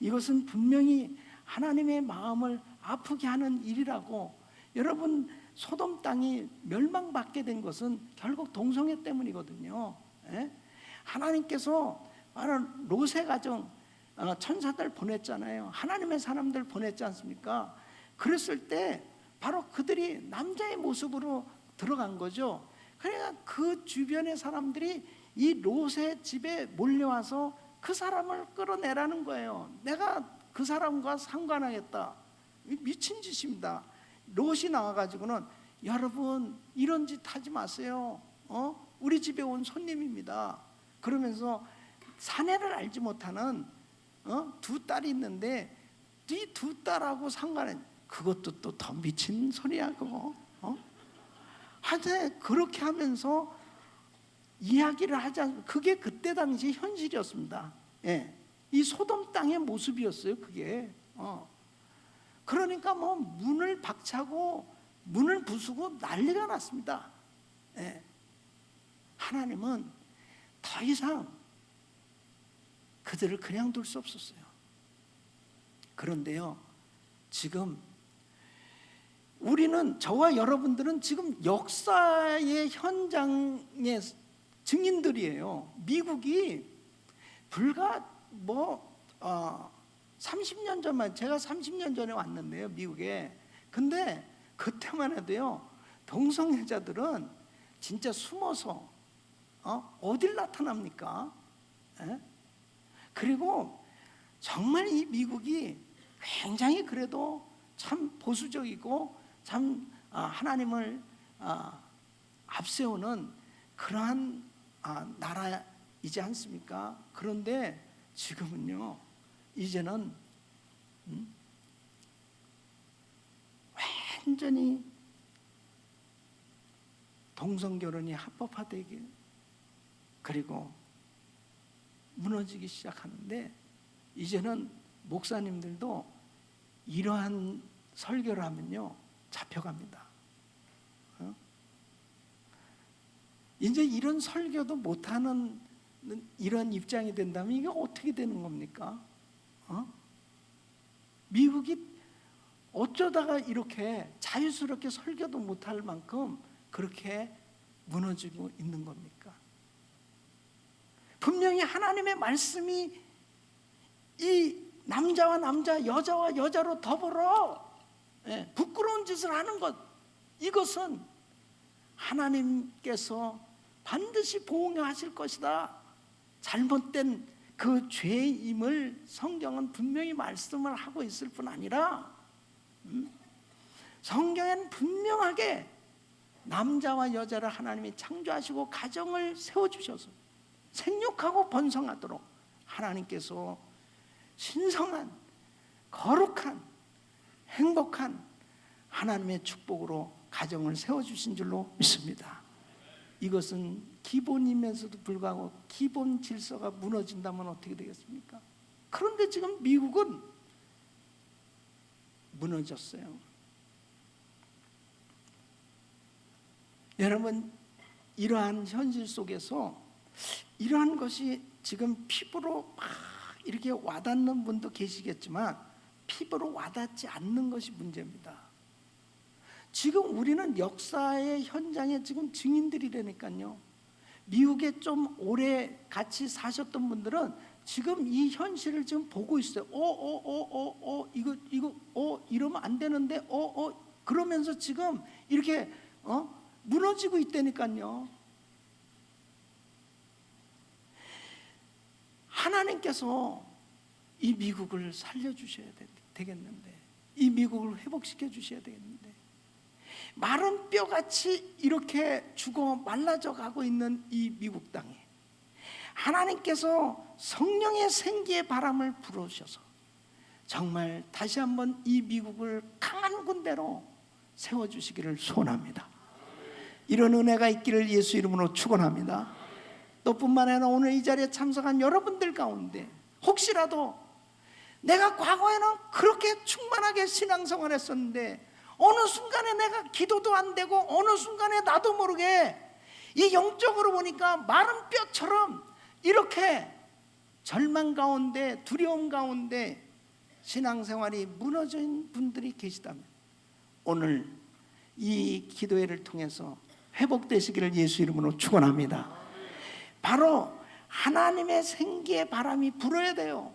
이것은 분명히 하나님의 마음을 아프게 하는 일이라고. 여러분, 소돔 땅이 멸망받게 된 것은 결국 동성애 때문이거든요. 하나님께서 바로 롯의 가정 천사들 보냈잖아요. 하나님의 사람들 보냈지 않습니까? 그랬을 때 바로 그들이 남자의 모습으로 들어간 거죠. 그러니까 그 주변의 사람들이 이 롯의 집에 몰려와서 그 사람을 끌어내라는 거예요. 내가 그 사람과 상관하겠다. 미친 짓입니다. 롯이 나와가지고는 여러분 이런 짓 하지 마세요. 우리 집에 온 손님입니다. 그러면서 사내를 알지 못하는 두 딸이 있는데 이 두 딸하고 상관은, 그것도 또 더 미친 소리야 그거. 하여튼 그렇게 하면서 이야기를 하지 않습니까? 그게 그때 당시 현실이었습니다. 이 소돔 땅의 모습이었어요. 그게 그러니까 뭐 문을 박차고 문을 부수고 난리가 났습니다. 예. 하나님은 더 이상 그들을 그냥 둘 수 없었어요. 그런데요, 지금 우리는, 저와 여러분들은 지금 역사의 현장의 증인들이에요. 미국이 불과 30년 전만, 제가 30년 전에 왔는데요, 미국에. 근데 그때만 해도요, 동성애자들은 진짜 숨어서 어딜 나타납니까? 에? 그리고 정말 이 미국이 굉장히 그래도 참 보수적이고 참 하나님을 앞세우는 그러한 나라이지 않습니까? 그런데 지금은요, 이제는 완전히 동성결혼이 합법화되기, 그리고 무너지기 시작하는데, 이제는 목사님들도 이러한 설교를 하면요 잡혀갑니다. 이제 이런 설교도 못하는 이런 입장이 된다면 이게 어떻게 되는 겁니까? 미국이 어쩌다가 이렇게 자유스럽게 설교도 못할 만큼 그렇게 무너지고 있는 겁니까? 분명히 하나님의 말씀이 이 남자와 남자, 여자와 여자로 더불어 부끄러운 짓을 하는 것, 이것은 하나님께서 반드시 보응하실 것이다. 잘못된 그 죄임을 성경은 분명히 말씀을 하고 있을 뿐 아니라, 성경에는 분명하게 남자와 여자를 하나님이 창조하시고 가정을 세워주셔서 생육하고 번성하도록 하나님께서 신성한, 거룩한, 행복한 하나님의 축복으로 가정을 세워주신 줄로 믿습니다. 이것은 기본이면서도 불구하고 기본 질서가 무너진다면 어떻게 되겠습니까? 그런데 지금 미국은 무너졌어요. 여러분, 이러한 현실 속에서 이러한 것이 지금 피부로 막 이렇게 와닿는 분도 계시겠지만 피부로 와닿지 않는 것이 문제입니다. 지금 우리는 역사의 현장에 지금 증인들이라니까요. 미국에 좀 오래 같이 사셨던 분들은 지금 이 현실을 지금 보고 있어요. 이거 이러면 안 되는데 그러면서 지금 이렇게 무너지고 있다니까요. 하나님께서 이 미국을 살려주셔야 되겠는데, 이 미국을 회복시켜 주셔야 되겠는데, 마른 뼈같이 이렇게 죽어 말라져 가고 있는 이 미국 땅에 하나님께서 성령의 생기의 바람을 불어오셔서 정말 다시 한번 이 미국을 강한 군대로 세워주시기를 소원합니다. 이런 은혜가 있기를 예수 이름으로 축원합니다. 또 뿐만 아니라 오늘 이 자리에 참석한 여러분들 가운데 혹시라도 내가 과거에는 그렇게 충만하게 신앙생활 했었는데 어느 순간에 내가 기도도 안 되고 어느 순간에 나도 모르게 이 영적으로 보니까 마른 뼈처럼 이렇게 절망 가운데, 두려움 가운데 신앙생활이 무너진 분들이 계시다면 오늘 이 기도회를 통해서 회복되시기를 예수 이름으로 축원합니다. 바로 하나님의 생기의 바람이 불어야 돼요.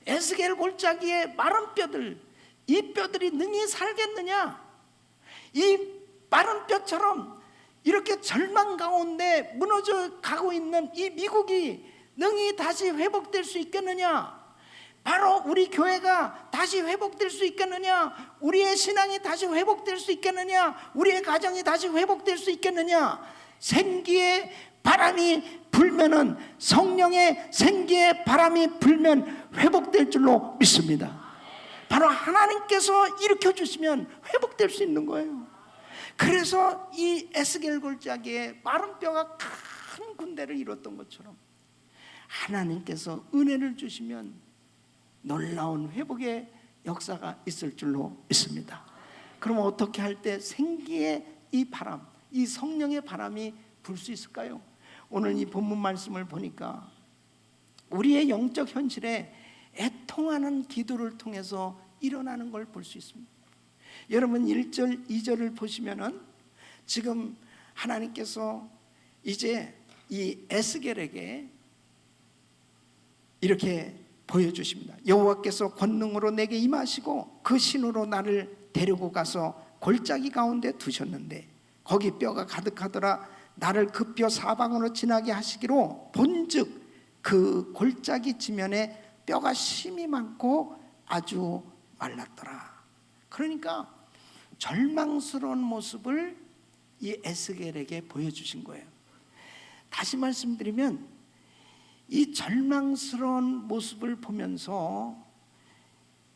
에스겔 골짜기의 마른 뼈들, 이 뼈들이 능히 살겠느냐? 이 마른 뼈처럼 이렇게 절망 가운데 무너져 가고 있는 이 미국이 능히 다시 회복될 수 있겠느냐? 바로 우리 교회가 다시 회복될 수 있겠느냐? 우리의 신앙이 다시 회복될 수 있겠느냐? 우리의 가정이 다시 회복될 수 있겠느냐? 생기의 바람이 불면은, 성령의 생기의 바람이 불면 회복될 줄로 믿습니다. 바로 하나님께서 일으켜 주시면 회복될 수 있는 거예요. 그래서 이 에스겔 골짜기에 마른 뼈가 큰 군대를 이뤘던 것처럼 하나님께서 은혜를 주시면 놀라운 회복의 역사가 있을 줄로 믿습니다. 그럼 어떻게 할 때 생기의 이 바람, 이 성령의 바람이 불 수 있을까요? 오늘 이 본문 말씀을 보니까 우리의 영적 현실에 애통하는 기도를 통해서 일어나는 걸 볼 수 있습니다. 여러분 1절, 2절을 보시면은 지금 하나님께서 이제 이 에스겔에게 이렇게 보여주십니다. 여호와께서 권능으로 내게 임하시고 그 신으로 나를 데리고 가서 골짜기 가운데 두셨는데 거기 뼈가 가득하더라. 나를 그 뼈 사방으로 지나게 하시기로 본즉 그 골짜기 지면에 뼈가 심이 많고 아주 말랐더라. 그러니까 절망스러운 모습을 이 에스겔에게 보여주신 거예요. 다시 말씀드리면 이 절망스러운 모습을 보면서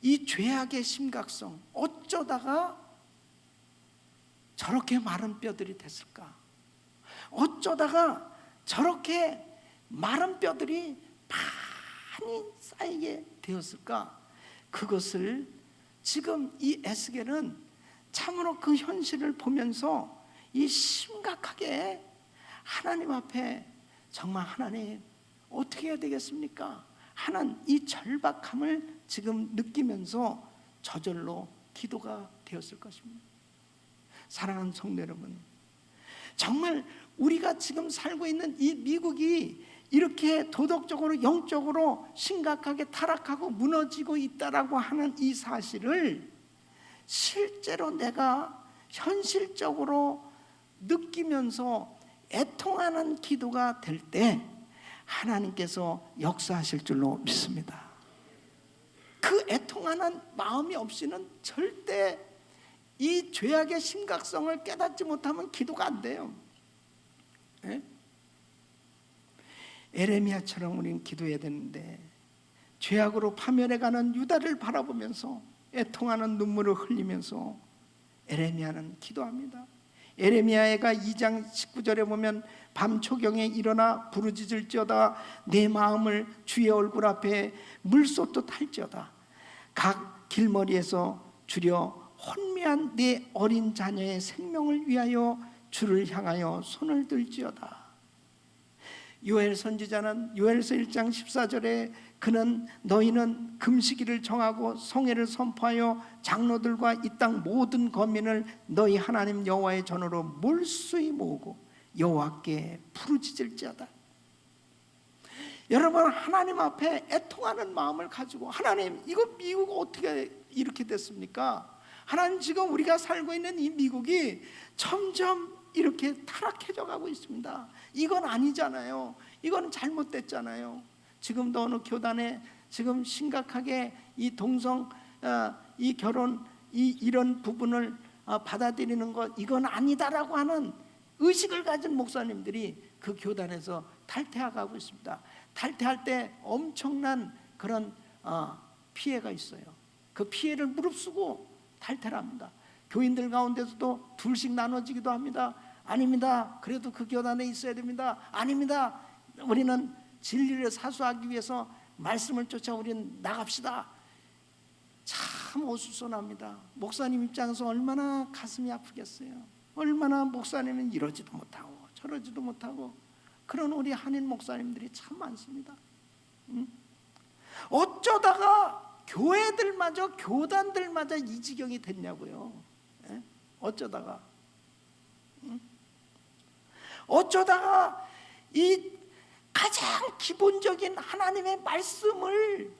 이 죄악의 심각성, 어쩌다가 저렇게 마른 뼈들이 됐을까? 어쩌다가 저렇게 마른 뼈들이 많이 쌓이게 되었을까? 그것을 지금 이 에스겔은 참으로 그 현실을 보면서 이 심각하게 하나님 앞에 정말 하나님 어떻게 해야 되겠습니까? 하는 이 절박함을 지금 느끼면서 저절로 기도가 되었을 것입니다. 사랑하는 성도 여러분, 정말 우리가 지금 살고 있는 이 미국이 이렇게 도덕적으로 영적으로 심각하게 타락하고 무너지고 있다라고 하는 이 사실을 실제로 내가 현실적으로 느끼면서 애통하는 기도가 될 때 하나님께서 역사하실 줄로 믿습니다. 그 애통하는 마음이 없이는 절대 이 죄악의 심각성을 깨닫지 못하면 기도가 안 돼요. 예? 에레미야처럼 우리는 기도해야 되는데 죄악으로 파멸해가는 유다를 바라보면서 애통하는 눈물을 흘리면서 에레미야는 기도합니다. 에레미야가 2장 19절에 보면 밤 초경에 일어나 부르짖을지어다 내 마음을 주의 얼굴 앞에 물쏟듯 할지어다 각 길머리에서 주려 혼미한 내 어린 자녀의 생명을 위하여 주를 향하여 손을 들지어다. 요엘 선지자는 요엘서 1장 14절에 그는 너희는 금식일을 정하고 성회를 선포하여 장로들과 이 땅 모든 거민을 너희 하나님 여호와의 전으로 몰수히 모으고 여호와께 부르짖을지어다. 여러분 하나님 앞에 애통하는 마음을 가지고 하나님 이거 미국 어떻게 이렇게 됐습니까? 하나님 지금 우리가 살고 있는 이 미국이 점점 이렇게 타락해져 가고 있습니다. 이건 아니잖아요. 이건 잘못됐잖아요. 지금도 어느 교단에 지금 심각하게 이 동성 이 결혼 이런 부분을 받아들이는 것 이건 아니다라고 하는 의식을 가진 목사님들이 그 교단에서 탈퇴하고 있습니다. 탈퇴할 때 엄청난 그런 피해가 있어요. 그 피해를 무릅쓰고 탈퇴를 합니다. 교인들 가운데서도 둘씩 나눠지기도 합니다. 아닙니다. 그래도 그 교단에 있어야 됩니다. 아닙니다. 우리는 진리를 사수하기 위해서 말씀을 쫓아 우리는 나갑시다. 참 어수선합니다. 목사님 입장에서 얼마나 가슴이 아프겠어요. 얼마나 목사님은 이러지도 못하고 저러지도 못하고 그런 우리 한인 목사님들이 참 많습니다. 어쩌다가 교회들마저 교단들마저 이 지경이 됐냐고요. 예? 어쩌다가 어쩌다가 이 가장 기본적인 하나님의 말씀을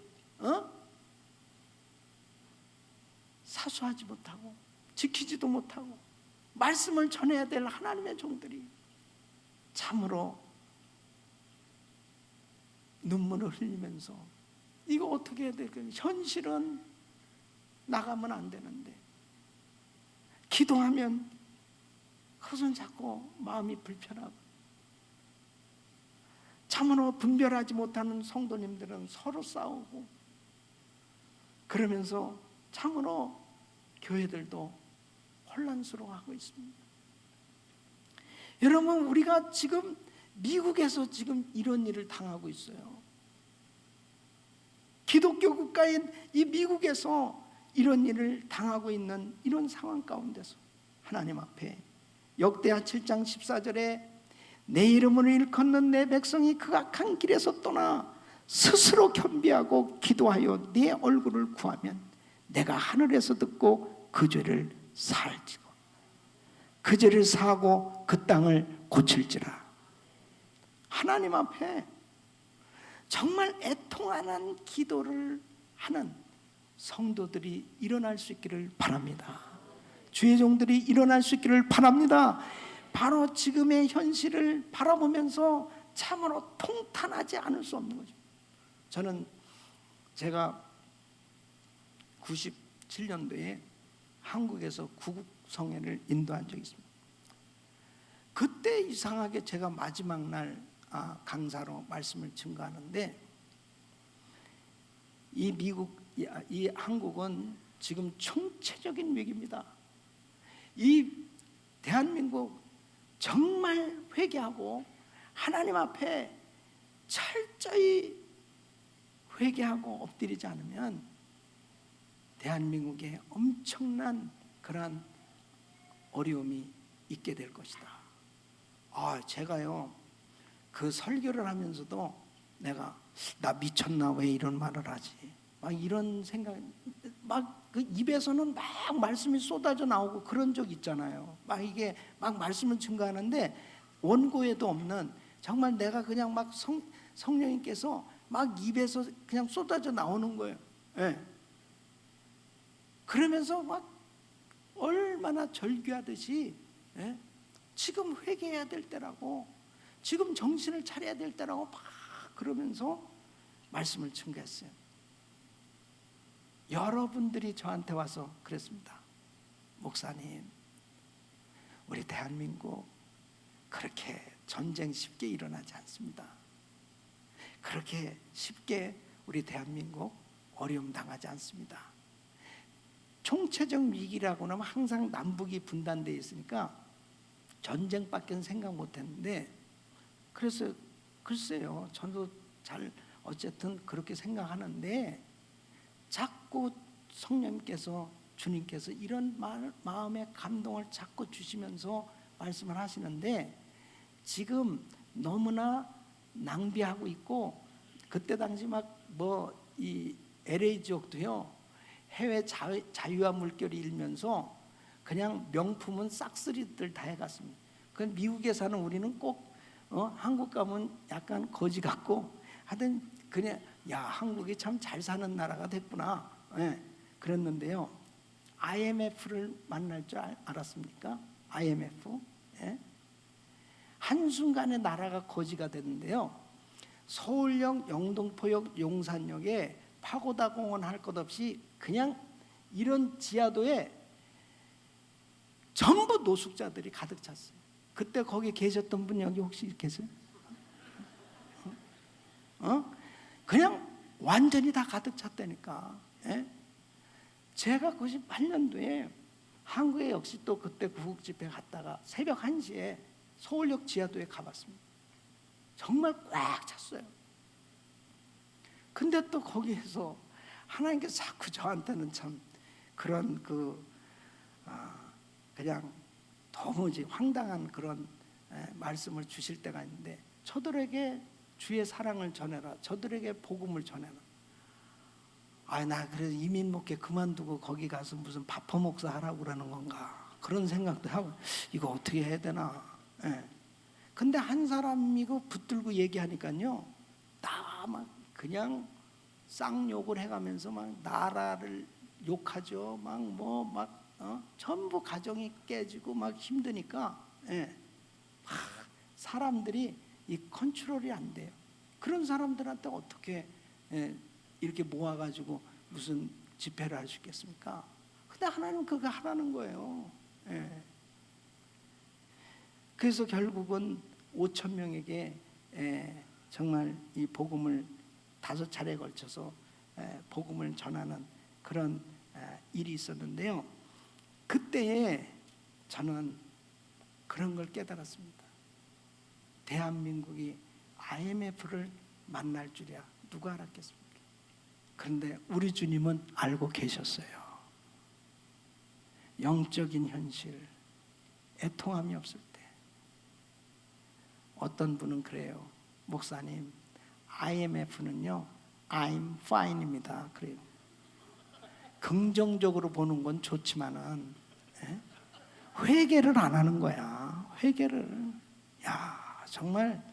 사수하지 못하고 지키지도 못하고 말씀을 전해야 될 하나님의 종들이 참으로 눈물을 흘리면서 이거 어떻게 해야 될까요? 현실은 나가면 안 되는데 기도하면 그것은 자꾸 마음이 불편하고 참으로 분별하지 못하는 성도님들은 서로 싸우고 그러면서 참으로 교회들도 혼란스러워하고 있습니다. 여러분 우리가 지금 미국에서 지금 이런 일을 당하고 있어요. 기독교 국가인 이 미국에서 이런 일을 당하고 있는 이런 상황 가운데서 하나님 앞에 역대하 7장 14절에 내 이름으로 일컫는 내 백성이 그 악한 길에서 떠나 스스로 겸비하고 기도하여 네 얼굴을 구하면 내가 하늘에서 듣고 그 죄를 사할지고 그 죄를 사하고 그 땅을 고칠지라. 하나님 앞에 정말 애통하는 기도를 하는 성도들이 일어날 수 있기를 바랍니다. 주의 종들이 일어날 수 있기를 바랍니다. 바로 지금의 현실을 바라보면서 참으로 통탄하지 않을 수 없는 거죠. 저는 제가 97년도에 한국에서 구국성회를 인도한 적이 있습니다. 그때 이상하게 제가 마지막 날 강사로 말씀을 증거하는데 이 미국, 이 한국은 지금 총체적인 위기입니다. 이 대한민국 정말 회개하고 하나님 앞에 철저히 회개하고 엎드리지 않으면 대한민국에 엄청난 그러한 어려움이 있게 될 것이다. 제가요 그 설교를 하면서도 나 미쳤나 왜 이런 말을 하지? 막 이런 생각, 막 그 입에서는 막 말씀이 쏟아져 나오고 그런 적 있잖아요. 막 이게 막 말씀을 증거하는데 원고에도 없는 정말 내가 그냥 막 성령님께서 막 입에서 그냥 쏟아져 나오는 거예요. 네. 그러면서 막 얼마나 절규하듯이 지금 회개해야 될 때라고, 지금 정신을 차려야 될 때라고 막 그러면서 말씀을 증거했어요. 여러분들이 저한테 와서 그랬습니다. 목사님, 우리 대한민국 그렇게 전쟁 쉽게 일어나지 않습니다. 그렇게 쉽게 우리 대한민국 어려움 당하지 않습니다. 총체적 위기라고 하면 항상 남북이 분단되어 있으니까 전쟁밖에 생각 못했는데, 그래서 글쎄요, 저도 잘 어쨌든 그렇게 생각하는데 자꾸 성령님께서, 주님께서 이런 마음의 감동을 자꾸 주시면서 말씀을 하시는데, 지금 너무나 낭비하고 있고, 그때 당시 막 이 LA 지역도요 해외 자유화 물결이 일면서 그냥 명품은 싹쓸이들 다 해갔습니다. 그 미국에 사는 우리는 꼭 한국 가면 약간 거지 같고 하여튼 그냥 한국이 참 잘 사는 나라가 됐구나. 그랬는데요, IMF를 만날 줄 알았습니까? IMF. 한순간에 나라가 거지가 됐는데요, 서울역, 영등포역, 용산역에 파고다 공원 할 것 없이 그냥 이런 지하도에 전부 노숙자들이 가득 찼어요. 그때 거기 계셨던 분 여기 혹시 계세요? 그냥 완전히 다 가득 찼다니까. 제가 98년도에 한국에 역시 또 그때 구국 집회 갔다가 새벽 1시에 서울역 지하도에 가봤습니다. 정말 꽉 찼어요. 근데 또 거기에서 하나님께서 자꾸 저한테는 참 그런 그냥 도무지 황당한 그런 말씀을 주실 때가 있는데, 저들에게 주의 사랑을 전해라, 저들에게 복음을 전해라. 나 그래서 이민 목회 그만두고 거기 가서 무슨 바퍼 목사 하라고 그러는 건가, 그런 생각도 하고 이거 어떻게 해야 되나. 근데 한 사람이 붙들고 얘기하니까요, 다 막 그냥 쌍욕을 해가면서 막 나라를 욕하죠. 전부 가정이 깨지고 막 힘드니까 막 사람들이 이 컨트롤이 안 돼요. 그런 사람들한테 어떻게 이렇게 모아가지고 무슨 집회를 할 수 있겠습니까? 근데 하나님은 그거 하라는 거예요. 그래서 결국은 5천 명에게 정말 이 복음을 5차례에 걸쳐서 복음을 전하는 그런 일이 있었는데요, 그때에 저는 그런 걸 깨달았습니다. 대한민국이 IMF를 만날 줄이야 누가 알았겠습니까? 그런데 우리 주님은 알고 계셨어요. 영적인 현실, 애통함이 없을 때 어떤 분은 그래요. 목사님, IMF는요 I'm fine입니다. 그래요. 긍정적으로 보는 건 좋지만은 회개를 안 하는 거야. 회개를. 야, 정말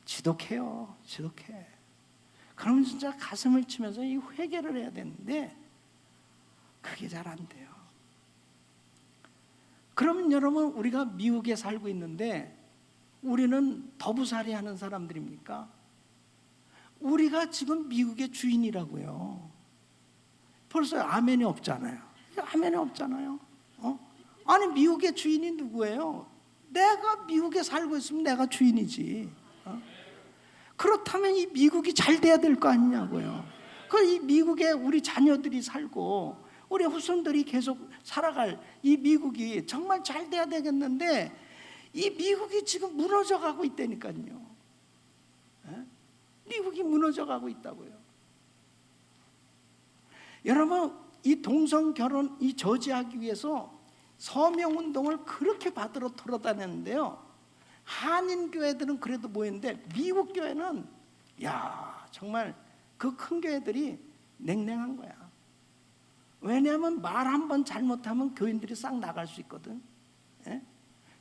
지독해요. 지독해. 그러면 진짜 가슴을 치면서 이 회개를 해야 되는데 그게 잘 안 돼요. 그러면 여러분, 우리가 미국에 살고 있는데 우리는 더부살이 하는 사람들입니까? 우리가 지금 미국의 주인이라고요. 벌써 아멘이 없잖아요. 아멘이 없잖아요. 아니, 미국의 주인이 누구예요? 내가 미국에 살고 있으면 내가 주인이지. 그렇다면 이 미국이 잘 돼야 될 거 아니냐고요. 이 미국에 우리 자녀들이 살고 우리 후손들이 계속 살아갈 이 미국이 정말 잘 돼야 되겠는데 이 미국이 지금 무너져 가고 있다니까요. 미국이 무너져 가고 있다고요. 여러분, 이 동성 결혼 이 저지하기 위해서 서명 운동을 그렇게 받으러 돌아다녔는데요. 한인 교회들은 그래도 모였는데 미국 교회는 야, 정말 그 큰 교회들이 냉랭한 거야. 왜냐하면 말 한 번 잘못하면 교인들이 싹 나갈 수 있거든.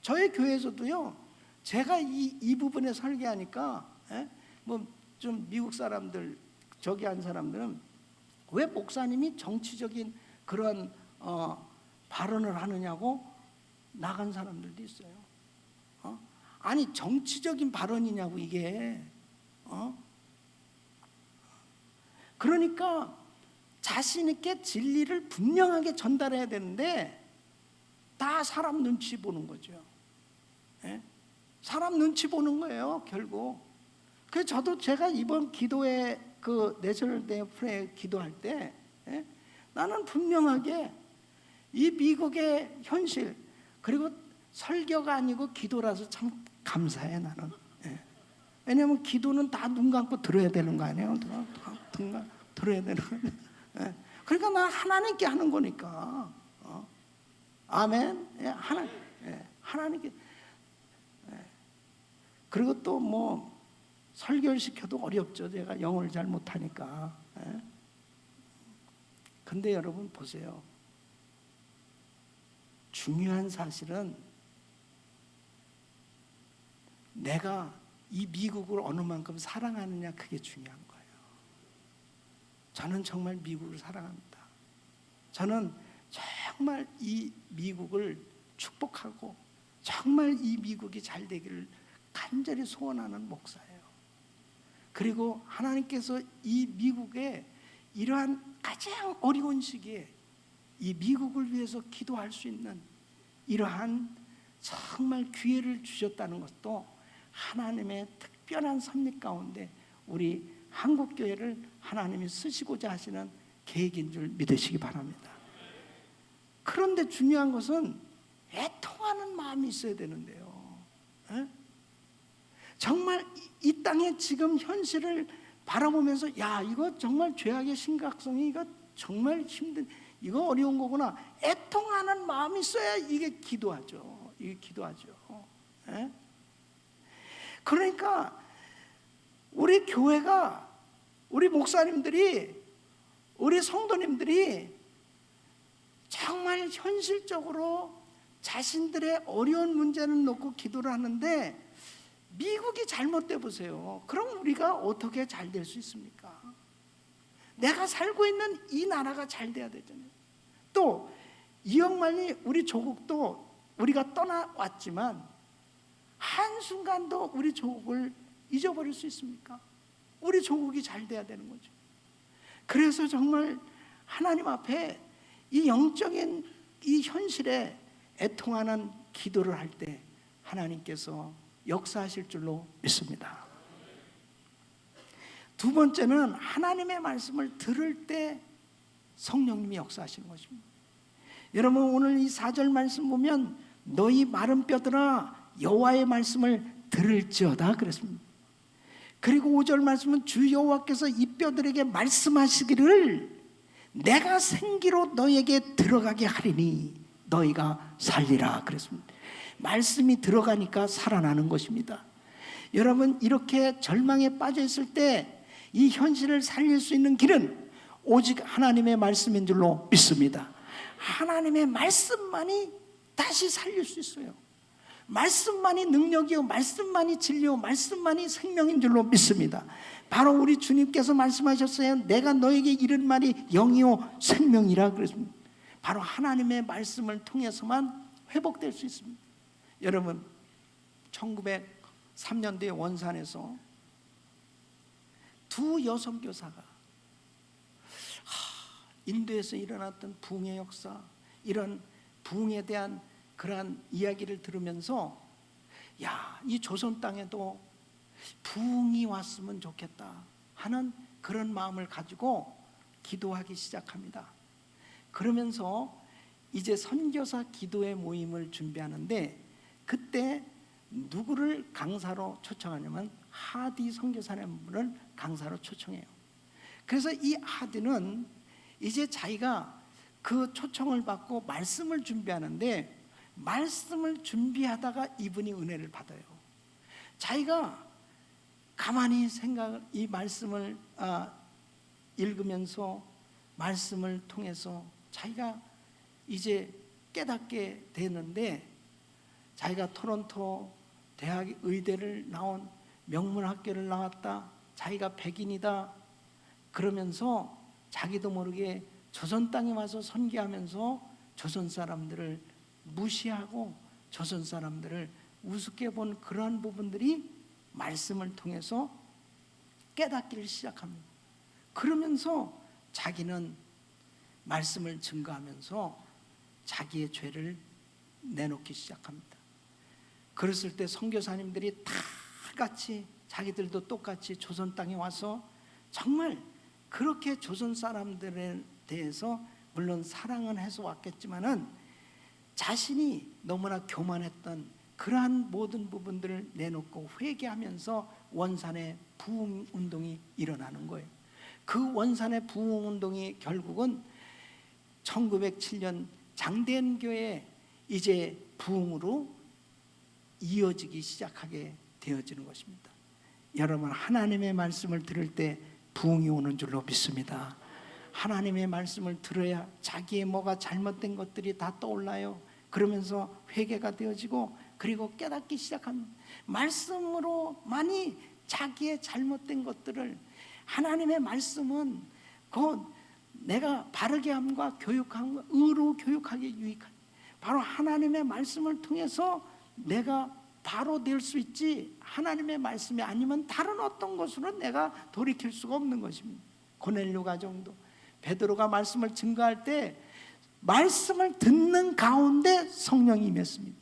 저희 교회에서도요, 제가 이 부분에 설계하니까 뭐 좀 미국 사람들, 저기 한 사람들은 왜 목사님이 정치적인 그런 발언을 하느냐고 나간 사람들도 있어요. 아니, 정치적인 발언이냐고 이게. 그러니까 자신 있게 진리를 분명하게 전달해야 되는데 다 사람 눈치 보는 거죠. 사람 눈치 보는 거예요, 결국. 그래서 저도 제가 이번 기도회 그 내셔널 데이 프레이 기도할 때 나는 분명하게 이 미국의 현실, 그리고 설교가 아니고 기도라서 참 감사해 나는. 왜냐하면 기도는 다 눈 감고 들어야 되는 거 아니에요? 들어야 되는 거예요. 그러니까 나 하나님께 하는 거니까. 아멘. 하나님께. 그리고 또 뭐 설교를 시켜도 어렵죠. 제가 영어를 잘 못하니까. 근데 여러분 보세요. 중요한 사실은 내가 이 미국을 어느 만큼 사랑하느냐, 그게 중요한 거예요. 저는 정말 미국을 사랑합니다. 저는 정말 이 미국을 축복하고 정말 이 미국이 잘 되기를 간절히 소원하는 목사예요. 그리고 하나님께서 이 미국에 이러한 가장 어려운 시기에 이 미국을 위해서 기도할 수 있는 이러한 정말 기회를 주셨다는 것도 하나님의 특별한 섭리 가운데 우리 한국교회를 하나님이 쓰시고자 하시는 계획인 줄 믿으시기 바랍니다. 그런데 중요한 것은 애통하는 마음이 있어야 되는데요. 정말 이 땅의 지금 현실을 바라보면서 야, 이거 정말 죄악의 심각성이 이거 정말 힘든, 이거 어려운 거구나. 애통하는 마음이 있어야 이게 기도하죠. 이게 기도하죠. 그러니까 우리 교회가, 우리 목사님들이, 우리 성도님들이 정말 현실적으로 자신들의 어려운 문제는 놓고 기도를 하는데 미국이 잘못돼 보세요. 그럼 우리가 어떻게 잘 될 수 있습니까? 내가 살고 있는 이 나라가 잘 돼야 되잖아요. 또 이역만리 우리 조국도 우리가 떠나왔지만 한순간도 우리 조국을 잊어버릴 수 있습니까? 우리 조국이 잘 돼야 되는 거죠. 그래서 정말 하나님 앞에 이 영적인 이 현실에 애통하는 기도를 할 때 하나님께서 역사하실 줄로 믿습니다. 두 번째는 하나님의 말씀을 들을 때 성령님이 역사하시는 것입니다. 여러분, 오늘 이 4절 말씀 보면 너희 마른 뼈들아 여호와의 말씀을 들을지어다 그랬습니다. 그리고 5절 말씀은 주 여호와께서 이 뼈들에게 말씀하시기를 내가 생기로 너에게 들어가게 하리니 너희가 살리라 그랬습니다. 말씀이 들어가니까 살아나는 것입니다. 여러분, 이렇게 절망에 빠져 있을 때 이 현실을 살릴 수 있는 길은 오직 하나님의 말씀인 줄로 믿습니다. 하나님의 말씀만이 다시 살릴 수 있어요. 말씀만이 능력이요, 말씀만이 진리요, 말씀만이 생명인 줄로 믿습니다. 바로 우리 주님께서 말씀하셨어요. 내가 너에게 이른 말이 영이요 생명이라 그랬습니다. 바로 하나님의 말씀을 통해서만 회복될 수 있습니다. 여러분, 1903년도에 원산에서 두 여성 교사가 인도에서 일어났던 부흥의 역사, 이런 부흥에 대한 그러한 이야기를 들으면서 이 조선 땅에도 부흥이 왔으면 좋겠다 하는 그런 마음을 가지고 기도하기 시작합니다. 그러면서 이제 선교사 기도회 모임을 준비하는데 그때 누구를 강사로 초청하냐면 하디 선교사라는 분을 강사로 초청해요. 그래서 이 하디는 이제 자기가 그 초청을 받고 말씀을 준비하는데 말씀을 준비하다가 이분이 은혜를 받아요. 자기가 가만히 이 말씀을 읽으면서 말씀을 통해서 자기가 이제 깨닫게 되는데 자기가 토론토 대학 의대를 나온 명문학교를 나왔다, 자기가 백인이다 그러면서 자기도 모르게 조선 땅에 와서 선교하면서 조선 사람들을 무시하고 조선 사람들을 우습게 본 그러한 부분들이 말씀을 통해서 깨닫기를 시작합니다. 그러면서 자기는 말씀을 증거하면서 자기의 죄를 내놓기 시작합니다. 그랬을 때 선교사님들이 다 같이 자기들도 똑같이 조선 땅에 와서 정말 그렇게 조선 사람들에 대해서 물론 사랑은 해서 왔겠지만은 자신이 너무나 교만했던 그러한 모든 부분들을 내놓고 회개하면서 원산의 부흥 운동이 일어나는 거예요. 그 원산의 부흥 운동이 결국은 1907년 장대현 교회 이제 부흥으로 이어지기 시작하게 되어지는 것입니다. 여러분, 하나님의 말씀을 들을 때 부흥이 오는 줄로 믿습니다. 하나님의 말씀을 들어야 자기의 뭐가 잘못된 것들이 다 떠올라요. 그러면서 회개가 되어지고 그리고 깨닫기 시작합니다. 말씀으로만이 자기의 잘못된 것들을, 하나님의 말씀은 곧 내가 바르게 함과 교육함과 의로 교육하기 유익한, 바로 하나님의 말씀을 통해서 내가 바로 될 수 있지, 하나님의 말씀이 아니면 다른 어떤 것으로 내가 돌이킬 수가 없는 것입니다. 고넬료 가정도 베드로가 말씀을 증거할 때 말씀을 듣는 가운데 성령이 임했습니다.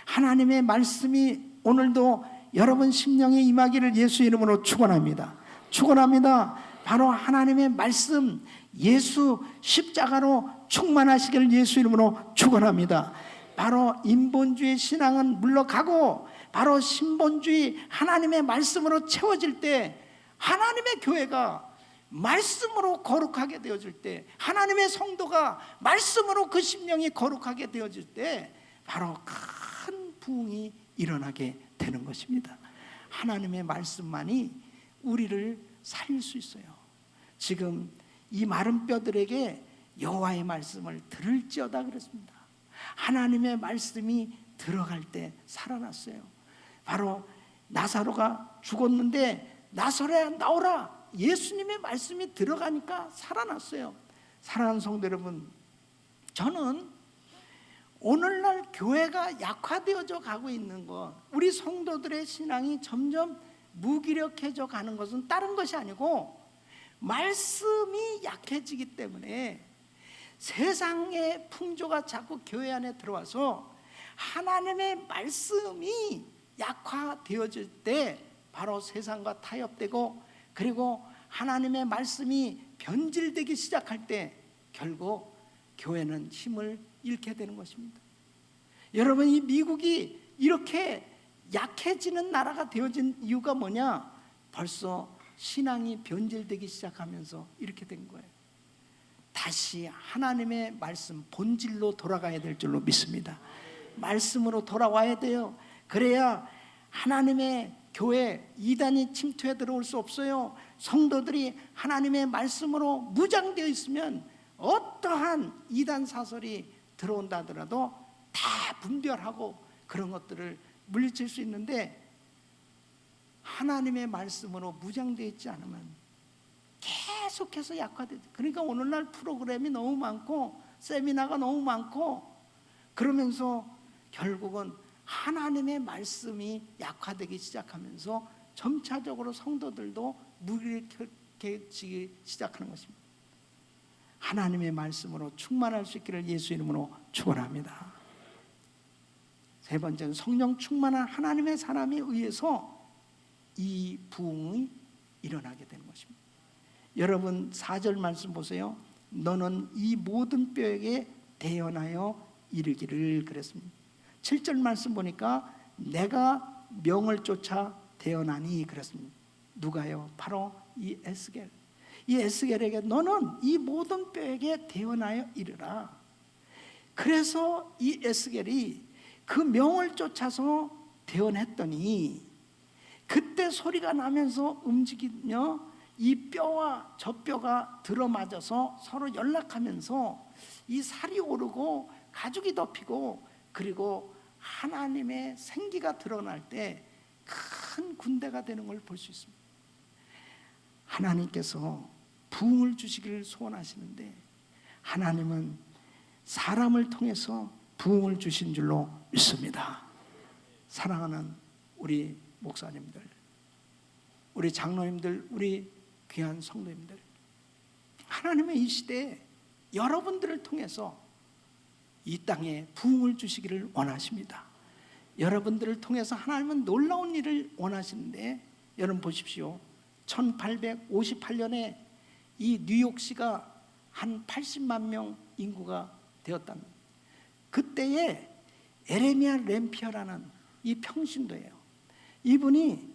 하나님의 말씀이 오늘도 여러분 심령에 임하기를 예수 이름으로 축원합니다. 축원합니다. 바로 하나님의 말씀, 예수 십자가로 충만하시기를 예수 이름으로 축원합니다. 바로 인본주의 신앙은 물러가고 바로 신본주의 하나님의 말씀으로 채워질 때, 하나님의 교회가 말씀으로 거룩하게 되어질 때, 하나님의 성도가 말씀으로 그 심령이 거룩하게 되어질 때 바로 큰 부흥이 일어나게 되는 것입니다. 하나님의 말씀만이 우리를 살릴 수 있어요. 지금 이 마른 뼈들에게 여호와의 말씀을 들을지어다 그랬습니다. 하나님의 말씀이 들어갈 때 살아났어요. 바로 나사로가 죽었는데 나사로야 나오라, 예수님의 말씀이 들어가니까 살아났어요. 사랑하는 성도 여러분, 저는 오늘날 교회가 약화되어져 가고 있는 것, 우리 성도들의 신앙이 점점 무기력해져 가는 것은 다른 것이 아니고 말씀이 약해지기 때문에 세상의 풍조가 자꾸 교회 안에 들어와서 하나님의 말씀이 약화되어질 때 바로 세상과 타협되고, 그리고 하나님의 말씀이 변질되기 시작할 때 결국 교회는 힘을 잃게 되는 것입니다. 여러분, 이 미국이 이렇게 약해지는 나라가 되어진 이유가 뭐냐? 벌써 신앙이 변질되기 시작하면서 이렇게 된 거예요. 다시 하나님의 말씀 본질로 돌아가야 될 줄로 믿습니다. 말씀으로 돌아와야 돼요. 그래야 하나님의 교회 이단이 침투해 들어올 수 없어요. 성도들이 하나님의 말씀으로 무장되어 있으면 어떠한 이단 사설이 들어온다 하더라도 다 분별하고 그런 것들을 물리칠 수 있는데, 하나님의 말씀으로 무장되어 있지 않으면 계속해서 약화되죠. 그러니까 오늘날 프로그램이 너무 많고 세미나가 너무 많고 그러면서 결국은 하나님의 말씀이 약화되기 시작하면서 점차적으로 성도들도 무기력해지기 시작하는 것입니다. 하나님의 말씀으로 충만할 수 있기를 예수 이름으로 축원합니다. 세 번째는 성령 충만한 하나님의 사람에 의해서 이 부흥이 일어나게 되는 것입니다. 여러분 4절 말씀 보세요. 너는 이 모든 뼈에게 대언하여 이르기를 그랬습니다. 7절 말씀 보니까 내가 명을 쫓아 대언하니 그랬습니다. 누가요? 바로 이 에스겔. 이 에스겔에게 너는 이 모든 뼈에게 대언하여 이르라. 그래서 이 에스겔이 그 명을 쫓아서 대언했더니 그때 소리가 나면서 움직이며 이 뼈와 저 뼈가 들어맞아서 서로 연락하면서 이 살이 오르고 가죽이 덮이고 그리고 하나님의 생기가 드러날 때 큰 군대가 되는 걸 볼 수 있습니다. 하나님께서 부흥을 주시기를 소원하시는데 하나님은 사람을 통해서 부흥을 주신 줄로 믿습니다. 사랑하는 우리 목사님들, 우리 장로님들, 우리 귀한 성도님들, 하나님의 이 시대에 여러분들을 통해서 이 땅에 부흥을 주시기를 원하십니다. 여러분들을 통해서 하나님은 놀라운 일을 원하시는데, 여러분 보십시오. 1858년에 이 뉴욕시가 한 80만 명 인구가 되었답니다. 그때에 에레미야 램피어라는 이 평신도예요. 이분이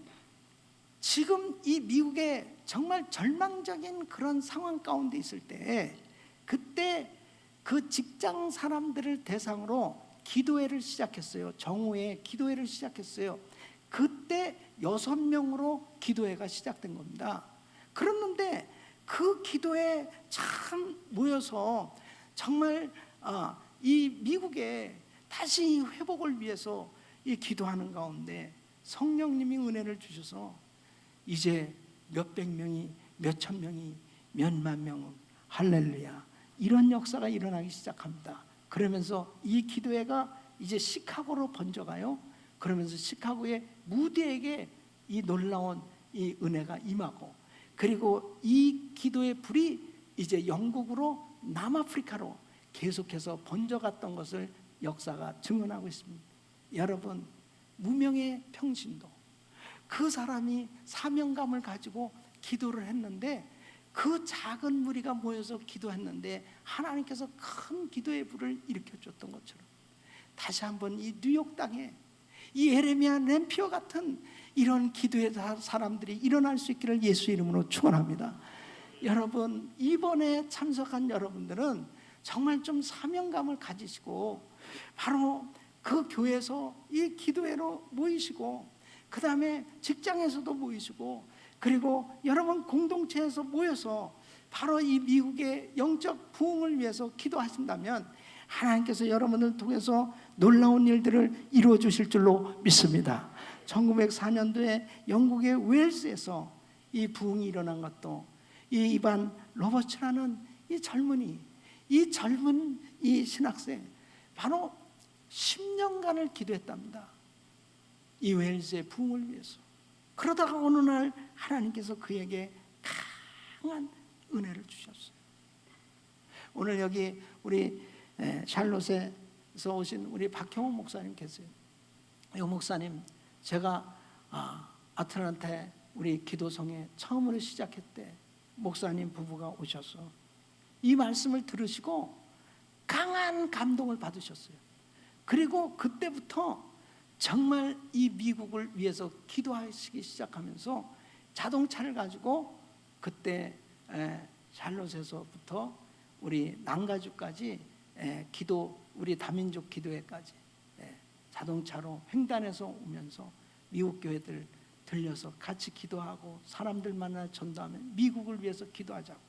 지금 이 미국의 정말 절망적인 그런 상황 가운데 있을 때, 그때 그 직장 사람들을 대상으로 기도회를 시작했어요. 정오에 기도회를 시작했어요. 그때 6명으로 기도회가 시작된 겁니다. 그랬는데 그 기도회에 참 모여서 정말 이 미국에 다시 회복을 위해서 이 기도하는 가운데 성령님이 은혜를 주셔서 이제 몇백 명이, 몇천 명이, 몇만 명은 할렐루야, 이런 역사가 일어나기 시작합니다. 그러면서 이 기도회가 이제 시카고로 번져가요. 그러면서 시카고의 무대에게 이 놀라운 이 은혜가 임하고, 그리고 이 기도의 불이 이제 영국으로 남아프리카로 계속해서 번져갔던 것을 역사가 증언하고 있습니다. 여러분, 무명의 평신도, 그 사람이 사명감을 가지고 기도를 했는데, 그 작은 무리가 모여서 기도했는데 하나님께서 큰 기도의 불을 일으켜줬던 것처럼, 다시 한번 이 뉴욕 땅에 이 에레미야 램피어 같은 이런 기도의 사람들이 일어날 수 있기를 예수 이름으로 축원합니다. 여러분, 이번에 참석한 여러분들은 정말 좀 사명감을 가지시고 바로 그 교회에서 이 기도회로 모이시고, 그 다음에 직장에서도 모이시고, 그리고 여러분 공동체에서 모여서 바로 이 미국의 영적 부흥을 위해서 기도하신다면 하나님께서 여러분을 통해서 놀라운 일들을 이루어 주실 줄로 믿습니다. 1904년도에 영국의 웨일스에서 이 부흥이 일어난 것도 이 이반 로버츠라는 이 젊은이, 이 젊은 이 신학생 바로 10년간을 기도했답니다. 이 웨일스의 부흥을 위해서. 그러다가 어느 날 하나님께서 그에게 강한 은혜를 주셨어요. 오늘 여기 우리 샬롯에서 오신 우리 박형호 목사님 계세요. 이 목사님, 제가 아틀란타에 우리 기도성에 처음으로 시작했대 목사님 부부가 오셔서 이 말씀을 들으시고 강한 감동을 받으셨어요. 그리고 그때부터 정말 이 미국을 위해서 기도하시기 시작하면서 자동차를 가지고 그때 샬롯에서부터 우리 난가주까지 기도, 우리 다민족 기도회까지 자동차로 횡단해서 오면서 미국 교회들 들려서 같이 기도하고 사람들 만나 전도하면 미국을 위해서 기도하자고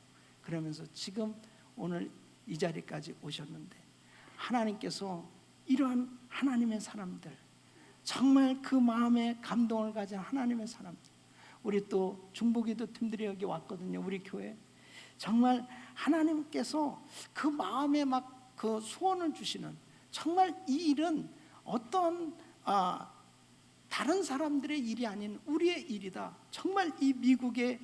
그러면서 지금 오늘 이 자리까지 오셨는데, 하나님께서 이러한 하나님의 사람들, 정말 그 마음에 감동을 가진 하나님의 사람들, 우리 또 중보기도 팀들이 여기 왔거든요. 우리 교회 정말 하나님께서 그 마음에 막 그 소원을 주시는, 정말 이 일은 어떤 다른 사람들의 일이 아닌 우리의 일이다. 정말 이 미국의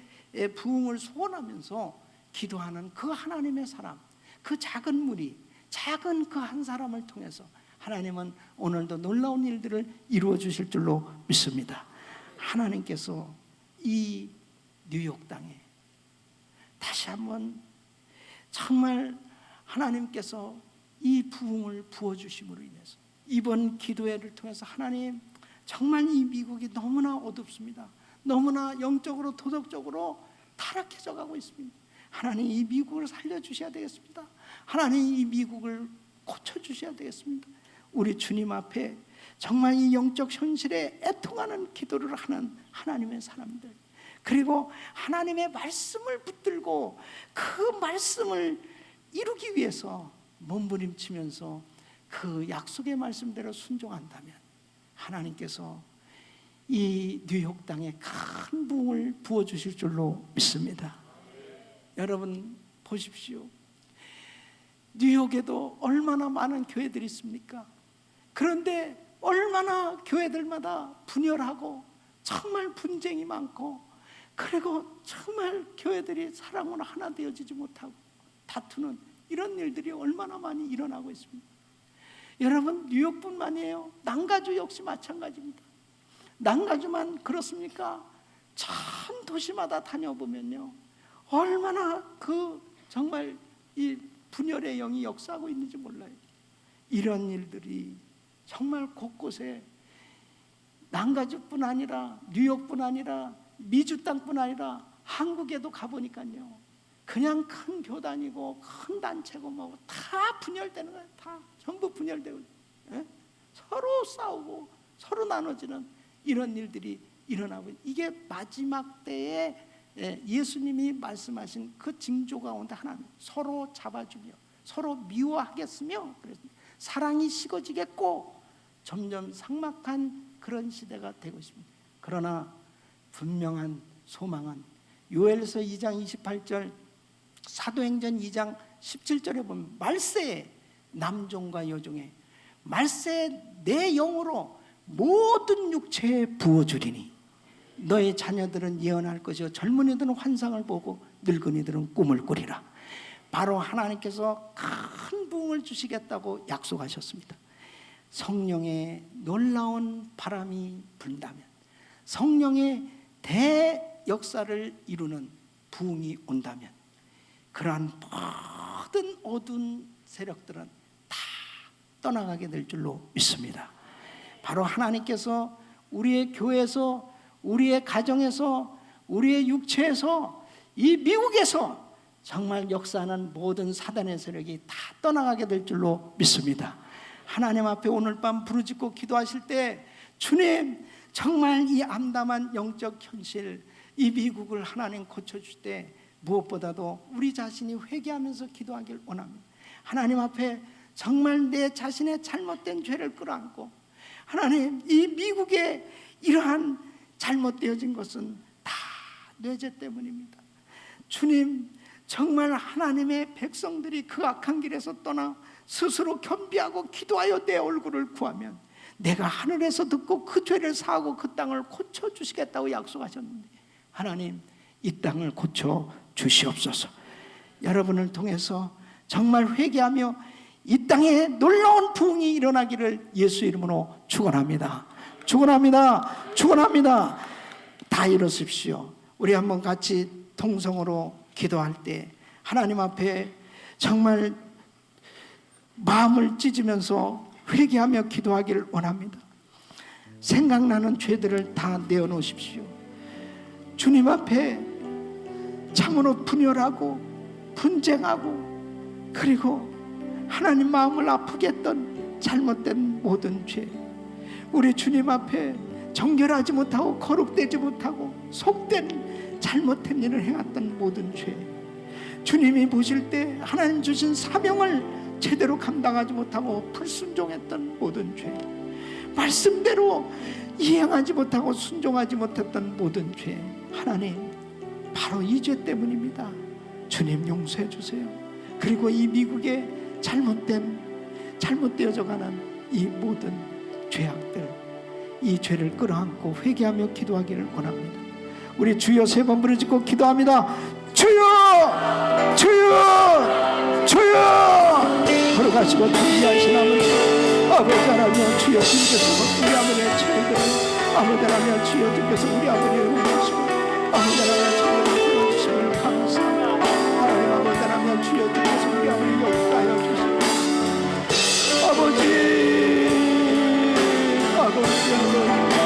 부흥을 소원하면서 기도하는 그 하나님의 사람, 그 작은 무리, 작은 그 한 사람을 통해서 하나님은 오늘도 놀라운 일들을 이루어 주실 줄로 믿습니다. 하나님께서 이 뉴욕 땅에 다시 한번 정말 하나님께서 이 부흥을 부어주심으로 인해서 이번 기도회를 통해서 하나님, 정말 이 미국이 너무나 어둡습니다. 너무나 영적으로 도덕적으로 타락해져 가고 있습니다. 하나님, 이 미국을 살려주셔야 되겠습니다. 하나님, 이 미국을 고쳐주셔야 되겠습니다. 우리 주님 앞에 정말 이 영적 현실에 애통하는 기도를 하는 하나님의 사람들, 그리고 하나님의 말씀을 붙들고 그 말씀을 이루기 위해서 몸부림치면서 그 약속의 말씀대로 순종한다면 하나님께서 이 뉴욕 땅에 큰 부흥을 부어주실 줄로 믿습니다. 여러분 보십시오. 뉴욕에도 얼마나 많은 교회들이 있습니까? 그런데 얼마나 교회들마다 분열하고 정말 분쟁이 많고, 그리고 정말 교회들이 사랑으로 하나 되어지지 못하고 다투는 이런 일들이 얼마나 많이 일어나고 있습니다. 여러분, 뉴욕뿐만이에요. 난가주 역시 마찬가지입니다. 난가주만 그렇습니까? 전 도시마다 다녀보면요, 얼마나 그 정말 이 분열의 영이 역사하고 있는지 몰라요. 이런 일들이 정말 곳곳에, 난가주뿐 아니라 뉴욕뿐 아니라 미주 땅뿐 아니라 한국에도 가보니까요, 그냥 큰 교단이고 큰 단체고 뭐 다 분열되는 거예요. 다 전부 분열되고, 서로 싸우고 서로 나눠지는 이런 일들이 일어나고, 이게 마지막 때에 예수님이 말씀하신 그 징조가 온다. 하나님 서로 잡아주며 서로 미워하겠으며, 그래서 사랑이 식어지겠고 점점 삭막한 그런 시대가 되고 있습니다. 그러나 분명한 소망은 요엘서 2장 28절, 사도행전 2장 17절에 보면 말세에 남종과 여종의 말세에 내 영으로 모든 육체에 부어주리니 너의 자녀들은 예언할 것이요 젊은이들은 환상을 보고 늙은이들은 꿈을 꾸리라. 바로 하나님께서 큰 부흥을 주시겠다고 약속하셨습니다. 성령의 놀라운 바람이 분다면, 성령의 대역사를 이루는 부흥이 온다면, 그러한 모든 어두운 세력들은 다 떠나가게 될 줄로 믿습니다. 바로 하나님께서 우리의 교회에서, 우리의 가정에서, 우리의 육체에서, 이 미국에서 정말 역사하는 모든 사단의 세력이 다 떠나가게 될 줄로 믿습니다. 하나님 앞에 오늘 밤 부르짖고 기도하실 때, 주님, 정말 이 암담한 영적 현실, 이 미국을 하나님 고쳐주실 때 무엇보다도 우리 자신이 회개하면서 기도하길 원합니다. 하나님 앞에 정말 내 자신의 잘못된 죄를 끌어안고, 하나님, 이 미국의 이러한 잘못되어진 것은 다 뇌죄 때문입니다. 주님, 정말 하나님의 백성들이 그 악한 길에서 떠나 스스로 겸비하고 기도하여 내 얼굴을 구하면 내가 하늘에서 듣고 그 죄를 사하고 그 땅을 고쳐주시겠다고 약속하셨는데, 하나님, 이 땅을 고쳐 주시옵소서. 여러분을 통해서 정말 회개하며 이 땅에 놀라운 부흥이 일어나기를 예수 이름으로 축원합니다. 축원합니다. 축원합니다. 다 일어섭시오. 우리 한번 같이 통성으로 기도할 때 하나님 앞에 정말 마음을 찢으면서 회개하며 기도하기를 원합니다. 생각나는 죄들을 다 내어놓으십시오. 주님 앞에 참으로 분열하고 분쟁하고 그리고 하나님 마음을 아프게 했던 잘못된 모든 죄, 우리 주님 앞에 정결하지 못하고 거룩되지 못하고 속된 잘못된 일을 행했던 모든 죄, 주님이 보실 때 하나님 주신 사명을 제대로 감당하지 못하고 불순종했던 모든 죄, 말씀대로 이행하지 못하고 순종하지 못했던 모든 죄, 하나님 바로 이 죄 때문입니다. 주님 용서해 주세요. 그리고 이 미국의 잘못되어져 가는 이 모든 죄악들, 이 죄를 끌어안고 회개하며 기도하기를 원합니다. 우리 주여 3번 부르짖고 기도합니다. 주여, 주여, 주여. 걸어가시고 준비하신 아버지 하나님, 주여 주께서 우리 아버지의 죄를 아버지라며 주여 주께서 우리 아버지를 용서하시고 아버지라며 주여 들어주심을 감사합니다. 하나님 아버지라며 주여 주께서 우리 아버지를 용서하여 주시고 아버지, 아버지, 아버지